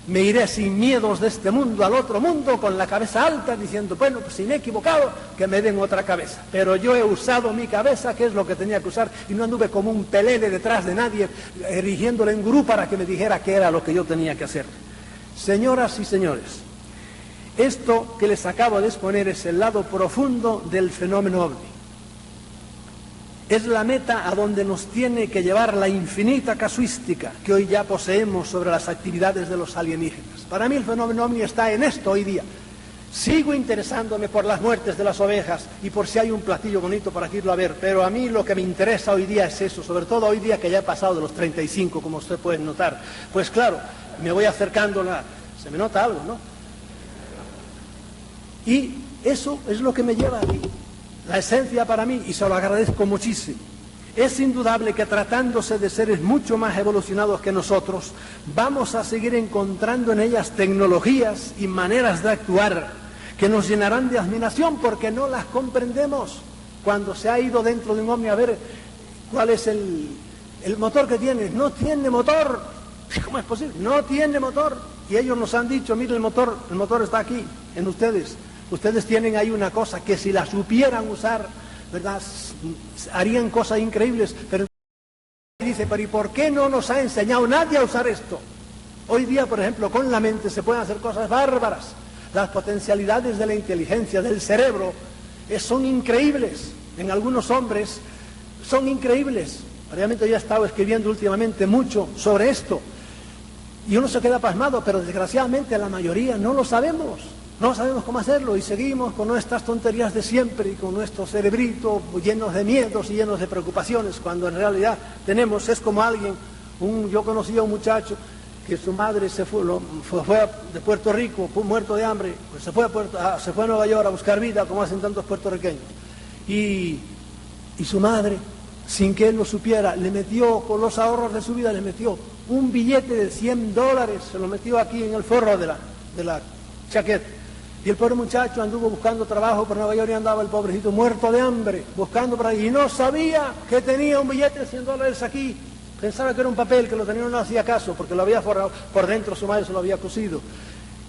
me iré sin miedos de este mundo al otro mundo con la cabeza alta diciendo, bueno, pues si me he equivocado, que me den otra cabeza. Pero yo he usado mi cabeza, que es lo que tenía que usar, y no anduve como un pelele detrás de nadie, erigiéndole en gurú para que me dijera qué era lo que yo tenía que hacer. Señoras y señores, esto que les acabo de exponer es el lado profundo del fenómeno ovni. Es la meta a donde nos tiene que llevar la infinita casuística que hoy ya poseemos sobre las actividades de los alienígenas. Para mí el fenómeno ovni está en esto hoy día. Sigo interesándome por las muertes de las ovejas y por si hay un platillo bonito para irlo a ver, pero a mí lo que me interesa hoy día es eso, sobre todo hoy día que ya he pasado de los 35, como usted puede notar. Pues claro, me voy acercando, se me nota algo, ¿no? Y eso es lo que me lleva a mí. La esencia para mí, y se lo agradezco muchísimo, es indudable que tratándose de seres mucho más evolucionados que nosotros, vamos a seguir encontrando en ellas tecnologías y maneras de actuar que nos llenarán de admiración porque no las comprendemos. Cuando se ha ido dentro de un ovni a ver cuál es el motor que tiene, no tiene motor. ¿Cómo es posible? No tiene motor. Y ellos nos han dicho, mire el motor está aquí, en ustedes. Ustedes tienen ahí una cosa que si la supieran usar, ¿verdad?, harían cosas increíbles. Pero dice, pero ¿y por qué no nos ha enseñado nadie a usar esto? Hoy día, por ejemplo, con la mente se pueden hacer cosas bárbaras. Las potencialidades de la inteligencia, del cerebro, son increíbles. En algunos hombres son increíbles. Realmente yo he estado escribiendo últimamente mucho sobre esto. Y uno se queda pasmado, pero desgraciadamente la mayoría no lo sabemos. No sabemos cómo hacerlo y seguimos con nuestras tonterías de siempre y con nuestro cerebrito llenos de miedos y llenos de preocupaciones, cuando en realidad es como alguien, yo conocí a un muchacho que su madre se fue de Puerto Rico, muerto de hambre, pues se fue a Nueva York a buscar vida, como hacen tantos puertorriqueños. Y su madre, sin que él lo supiera, le metió, con los ahorros de su vida, le metió un billete de $100, se lo metió aquí en el forro de la chaqueta. Y el pobre muchacho anduvo buscando trabajo por Nueva York y andaba el pobrecito muerto de hambre, buscando por ahí. Y no sabía que tenía un billete de $100 aquí. Pensaba que era un papel, que lo tenía, no hacía caso, porque lo había forrado por dentro, su madre se lo había cosido.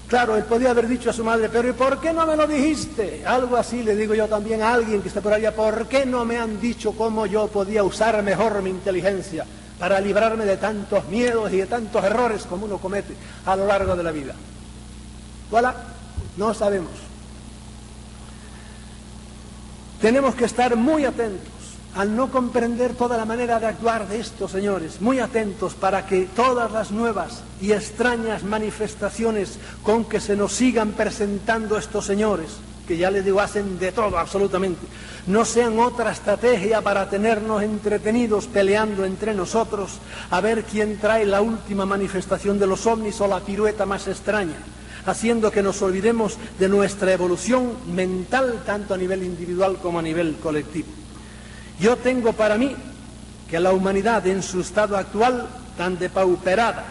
Claro, él podía haber dicho a su madre, pero ¿y por qué no me lo dijiste? Algo así le digo yo también a alguien que está por allá, ¿por qué no me han dicho cómo yo podía usar mejor mi inteligencia para librarme de tantos miedos y de tantos errores como uno comete a lo largo de la vida? Voilà. No sabemos. Tenemos que estar muy atentos al no comprender toda la manera de actuar de estos señores, muy atentos para que todas las nuevas y extrañas manifestaciones con que se nos sigan presentando estos señores, que ya les digo, hacen de todo absolutamente, no sean otra estrategia para tenernos entretenidos peleando entre nosotros a ver quién trae la última manifestación de los ovnis o la pirueta más extraña, haciendo que nos olvidemos de nuestra evolución mental tanto a nivel individual como a nivel colectivo. Yo tengo para mí que la humanidad en su estado actual, tan depauperada,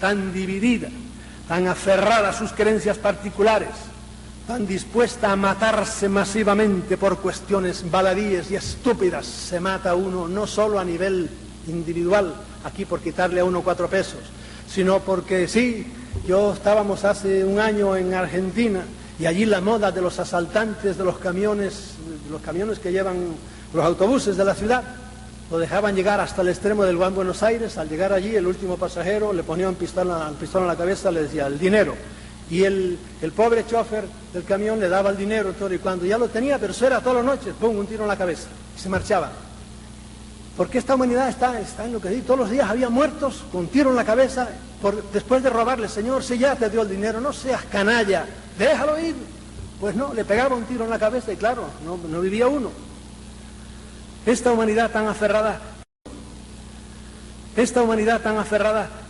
tan dividida, tan aferrada a sus creencias particulares, tan dispuesta a matarse masivamente por cuestiones baladíes y estúpidas, se mata uno no solo a nivel individual, aquí por quitarle a uno 4 pesos, sino porque sí, estábamos hace un año en Argentina y allí la moda de los asaltantes de los camiones que llevan los autobuses de la ciudad, lo dejaban llegar hasta el extremo del Gran Buenos Aires. Al llegar allí, el último pasajero le ponía un pistón en la cabeza, le decía, el dinero. Y el pobre chofer del camión le daba el dinero todo, y cuando ya lo tenía, pero eso era todas las noches, ¡pum!, un tiro en la cabeza, y se marchaba. Porque esta humanidad está en lo que digo, todos los días había muertos con tiro en la cabeza, después de robarle, Señor, si ya te dio el dinero, no seas canalla, déjalo ir. Pues no, le pegaba un tiro en la cabeza y claro, no vivía uno. Esta humanidad tan aferrada,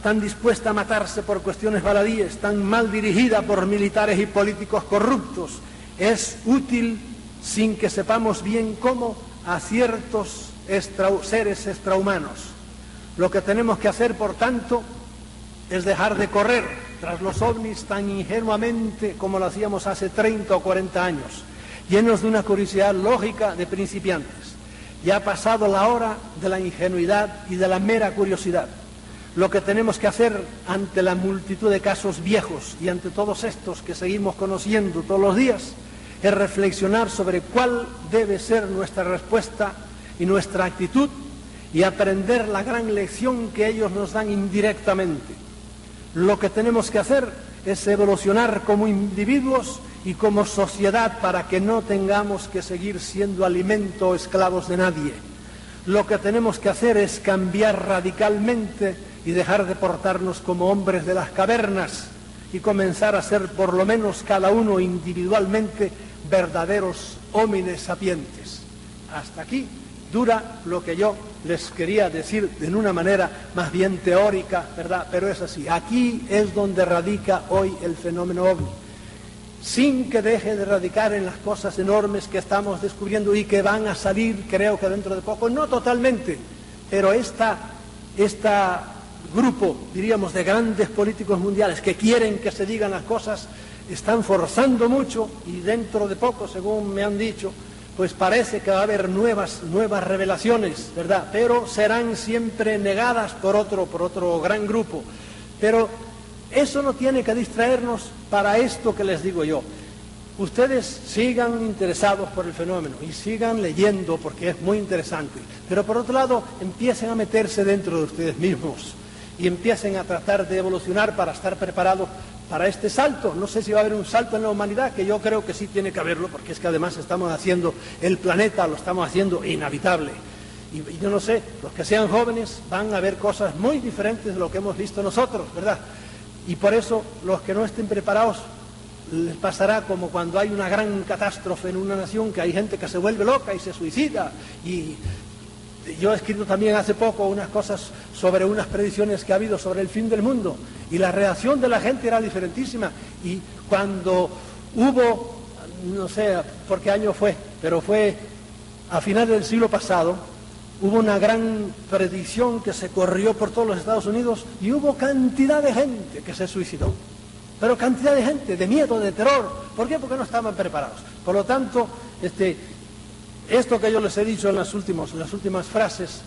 tan dispuesta a matarse por cuestiones baladíes, tan mal dirigida por militares y políticos corruptos, es útil sin que sepamos bien cómo a ciertos seres extrahumanos. Lo que tenemos que hacer, por tanto, es dejar de correr tras los ovnis tan ingenuamente como lo hacíamos hace 30 o 40 años, llenos de una curiosidad lógica de principiantes. Ya ha pasado la hora de la ingenuidad y de la mera curiosidad. Lo que tenemos que hacer ante la multitud de casos viejos y ante todos estos que seguimos conociendo todos los días es reflexionar sobre cuál debe ser nuestra respuesta y nuestra actitud y aprender la gran lección que ellos nos dan indirectamente. Lo que tenemos que hacer es evolucionar como individuos y como sociedad para que no tengamos que seguir siendo alimento o esclavos de nadie. Lo que tenemos que hacer es cambiar radicalmente y dejar de portarnos como hombres de las cavernas y comenzar a ser por lo menos cada uno individualmente verdaderos homines sapientes. Hasta aquí dura lo que yo les quería decir en una manera más bien teórica, ¿verdad? Pero es así. Aquí es donde radica hoy el fenómeno ovni. Sin que deje de radicar en las cosas enormes que estamos descubriendo y que van a salir, creo que dentro de poco, no totalmente, pero este grupo, diríamos, de grandes políticos mundiales que quieren que se digan las cosas, están forzando mucho y dentro de poco, según me han dicho, pues parece que va a haber nuevas revelaciones, ¿verdad? Pero serán siempre negadas por otro gran grupo. Pero eso no tiene que distraernos para esto que les digo yo. Ustedes sigan interesados por el fenómeno y sigan leyendo porque es muy interesante. Pero por otro lado, empiecen a meterse dentro de ustedes mismos y empiecen a tratar de evolucionar para estar preparados para este salto. No sé si va a haber un salto en la humanidad, que yo creo que sí tiene que haberlo, porque es que además estamos haciendo el planeta, lo estamos haciendo inhabitable. Y yo no sé, los que sean jóvenes van a ver cosas muy diferentes de lo que hemos visto nosotros, ¿verdad? Y por eso los que no estén preparados les pasará como cuando hay una gran catástrofe en una nación, que hay gente que se vuelve loca y se suicida. Y yo he escrito también hace poco unas cosas sobre unas predicciones que ha habido sobre el fin del mundo y la reacción de la gente era diferentísima. Y cuando hubo, no sé por qué año fue, pero fue a finales del siglo pasado, hubo una gran predicción que se corrió por todos los Estados Unidos y hubo cantidad de gente que se suicidó. Pero cantidad de gente, de miedo, de terror. ¿Por qué? Porque no estaban preparados. Por lo tanto, esto que yo les he dicho en las últimas frases,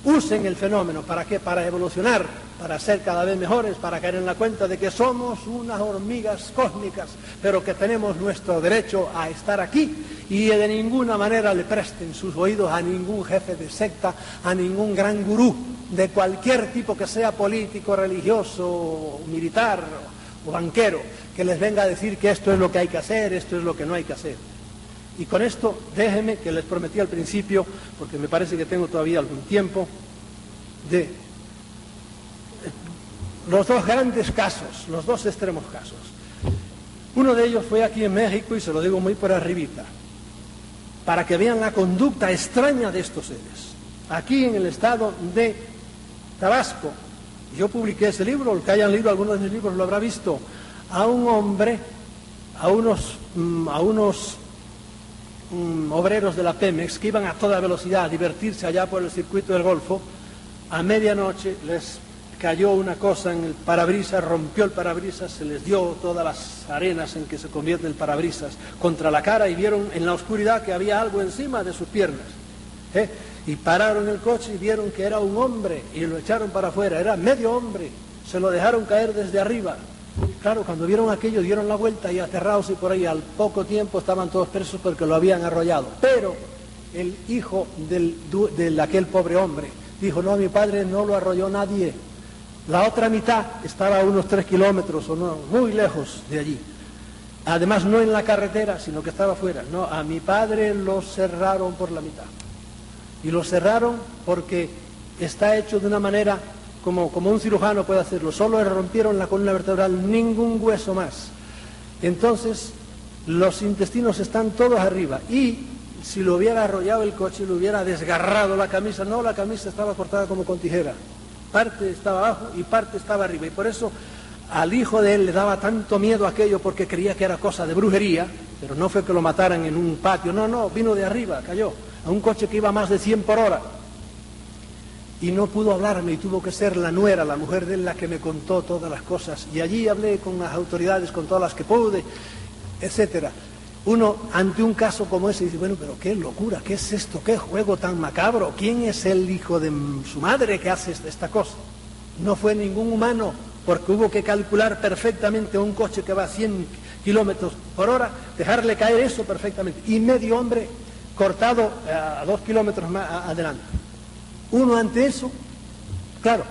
usen el fenómeno. ¿Para qué? Para evolucionar, para ser cada vez mejores, para caer en la cuenta de que somos unas hormigas cósmicas, pero que tenemos nuestro derecho a estar aquí y de ninguna manera le presten sus oídos a ningún jefe de secta, a ningún gran gurú de cualquier tipo que sea político, religioso, militar o banquero, que les venga a decir que esto es lo que hay que hacer, esto es lo que no hay que hacer. Y con esto, déjenme, que les prometí al principio, porque me parece que tengo todavía algún tiempo, de los dos grandes casos, los dos extremos casos. Uno de ellos fue aquí en México, y se lo digo muy por arribita, para que vean la conducta extraña de estos seres. Aquí en el estado de Tabasco, yo publiqué ese libro, el que hayan leído algunos de mis libros lo habrá visto, a un hombre, a unos obreros de la Pemex que iban a toda velocidad a divertirse allá por el circuito del Golfo. A medianoche les cayó una cosa en el parabrisas, rompió el parabrisas, se les dio todas las arenas en que se convierte el parabrisas contra la cara, y vieron en la oscuridad que había algo encima de sus piernas, y pararon el coche y vieron que era un hombre y lo echaron para afuera. Era medio hombre, se lo dejaron caer desde arriba. Claro, cuando vieron aquello dieron la vuelta y aterrados, y por ahí al poco tiempo estaban todos presos porque lo habían arrollado. Pero el hijo de aquel pobre hombre dijo: no, mi padre no lo arrolló nadie. La otra mitad estaba a unos 3 kilómetros o no, muy lejos de allí. Además, no en la carretera, sino que estaba fuera. No, a mi padre lo cerraron por la mitad. Y lo cerraron porque está hecho de una manera como un cirujano puede hacerlo. Solo le rompieron la columna vertebral, ningún hueso más. Entonces, los intestinos están todos arriba. Y si lo hubiera arrollado el coche, le hubiera desgarrado la camisa. No, la camisa estaba cortada como con tijera. Parte estaba abajo y parte estaba arriba. Y por eso al hijo de él le daba tanto miedo aquello, porque creía que era cosa de brujería. Pero no fue que lo mataran en un patio. No, vino de arriba, cayó a un coche que iba a más de 100 por hora. Y no pudo hablarme, y tuvo que ser la nuera, la mujer de él, la que me contó todas las cosas. Y allí hablé con las autoridades, con todas las que pude, etcétera. Uno, ante un caso como ese, dice: bueno, pero qué locura, ¿qué es esto? ¿Qué juego tan macabro? ¿Quién es el hijo de su madre que hace esta cosa? No fue ningún humano, porque hubo que calcular perfectamente un coche que va a 100 kilómetros por hora, dejarle caer eso perfectamente. Y medio hombre cortado a 2 kilómetros más adelante. Uno ante eso, claro,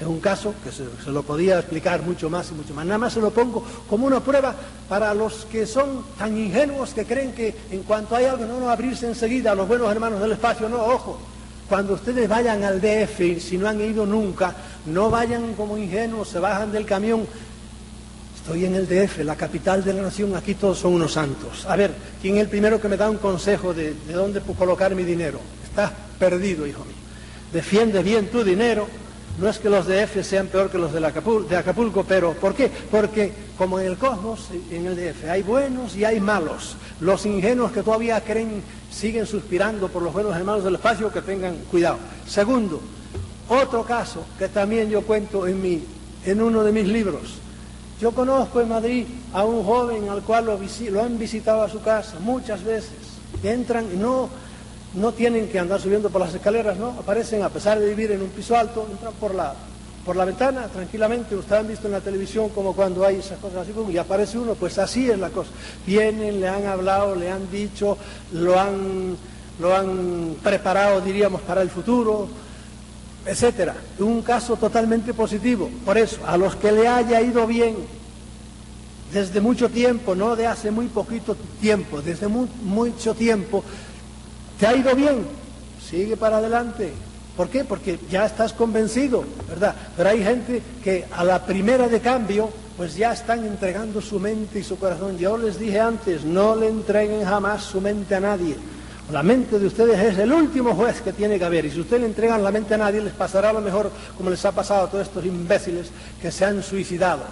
es un caso que se lo podía explicar mucho más y mucho más. Nada más se lo pongo como una prueba para los que son tan ingenuos que creen que en cuanto hay algo no abrirse enseguida a los buenos hermanos del espacio. No, ojo, cuando ustedes vayan al DF, si no han ido nunca, no vayan como ingenuos, se bajan del camión. Estoy en el DF, la capital de la nación, aquí todos son unos santos. A ver, ¿quién es el primero que me da un consejo de dónde colocar mi dinero? Estás perdido, hijo mío. Defiende bien tu dinero. No es que los DF sean peor que los de Acapulco, pero ¿por qué? Porque como en el cosmos, en el DF, hay buenos y hay malos. Los ingenuos que todavía creen, siguen suspirando por los buenos hermanos del espacio, que tengan cuidado. Segundo, otro caso que también yo cuento en uno de mis libros. Yo conozco en Madrid a un joven al cual lo han visitado a su casa muchas veces. Entran y no tienen que andar subiendo por las escaleras, ¿no? Aparecen, a pesar de vivir en un piso alto, entran por la ventana tranquilamente. Ustedes han visto en la televisión como cuando hay esas cosas así, y aparece uno, pues así es la cosa. Vienen, le han hablado, le han dicho, lo han preparado, diríamos, para el futuro, etcétera. Un caso totalmente positivo. Por eso, a los que le haya ido bien desde mucho tiempo, no de hace muy poquito tiempo, desde mucho tiempo, ¿te ha ido bien? Sigue para adelante. ¿Por qué? Porque ya estás convencido, ¿verdad? Pero hay gente que a la primera de cambio, pues ya están entregando su mente y su corazón. Yo les dije antes, no le entreguen jamás su mente a nadie. La mente de ustedes es el último juez que tiene que haber. Y si ustedes le entregan la mente a nadie, les pasará a lo mejor como les ha pasado a todos estos imbéciles que se han suicidado.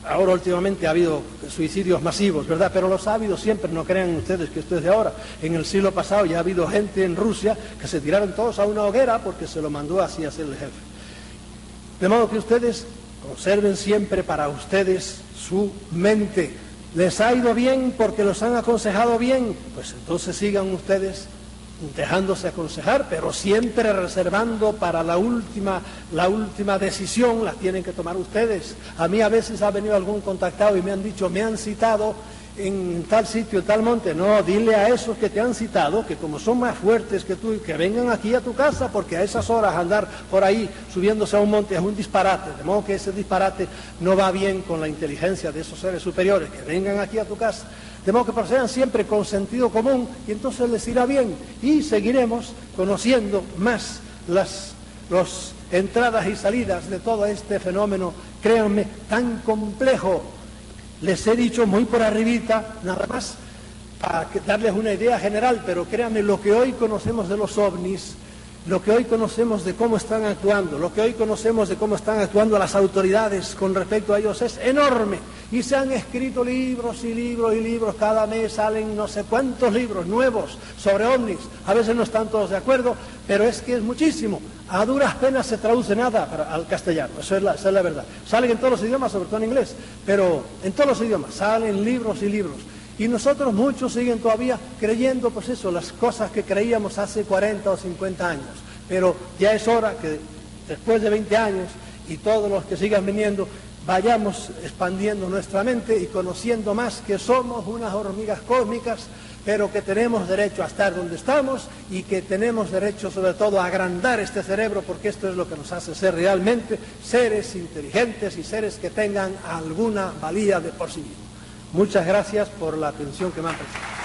Ahora últimamente ha habido suicidios masivos, ¿verdad? Pero los ha habido siempre, no crean ustedes que esto es de ahora. En el siglo pasado ya ha habido gente en Rusia que se tiraron todos a una hoguera porque se lo mandó así a ser el jefe. De modo que ustedes conserven siempre para ustedes su mente. ¿Les ha ido bien porque los han aconsejado bien? Pues entonces sigan ustedes dejándose aconsejar, pero siempre reservando para la última decisión, la tienen que tomar ustedes. A mí a veces ha venido algún contactado y me han dicho, me han citado en tal sitio, en tal monte. No, dile a esos que te han citado, que como son más fuertes que tú, que vengan aquí a tu casa, porque a esas horas andar por ahí subiéndose a un monte es un disparate. De modo que ese disparate no va bien con la inteligencia de esos seres superiores, que vengan aquí a tu casa. De modo que procedan siempre con sentido común, y entonces les irá bien, y seguiremos conociendo más las entradas y salidas de todo este fenómeno, créanme, tan complejo Les he dicho muy por arribita, nada más, para darles una idea general, pero créanme, lo que hoy conocemos de los ovnis, lo que hoy conocemos de cómo están actuando, lo que hoy conocemos de cómo están actuando las autoridades con respecto a ellos es enorme. Y se han escrito libros y libros y libros, cada mes salen no sé cuántos libros nuevos sobre ovnis. A veces no están todos de acuerdo, pero es que es muchísimo. A duras penas se traduce nada al castellano, esa es la verdad. Salen en todos los idiomas, sobre todo en inglés, pero en todos los idiomas salen libros y libros. Y nosotros, muchos siguen todavía creyendo, pues eso, las cosas que creíamos hace 40 o 50 años. Pero ya es hora que después de 20 años y todos los que sigan viniendo, vayamos expandiendo nuestra mente y conociendo más que somos unas hormigas cósmicas, pero que tenemos derecho a estar donde estamos y que tenemos derecho sobre todo a agrandar este cerebro, porque esto es lo que nos hace ser realmente seres inteligentes y seres que tengan alguna valía de por sí mismos. Muchas gracias por la atención que me han prestado.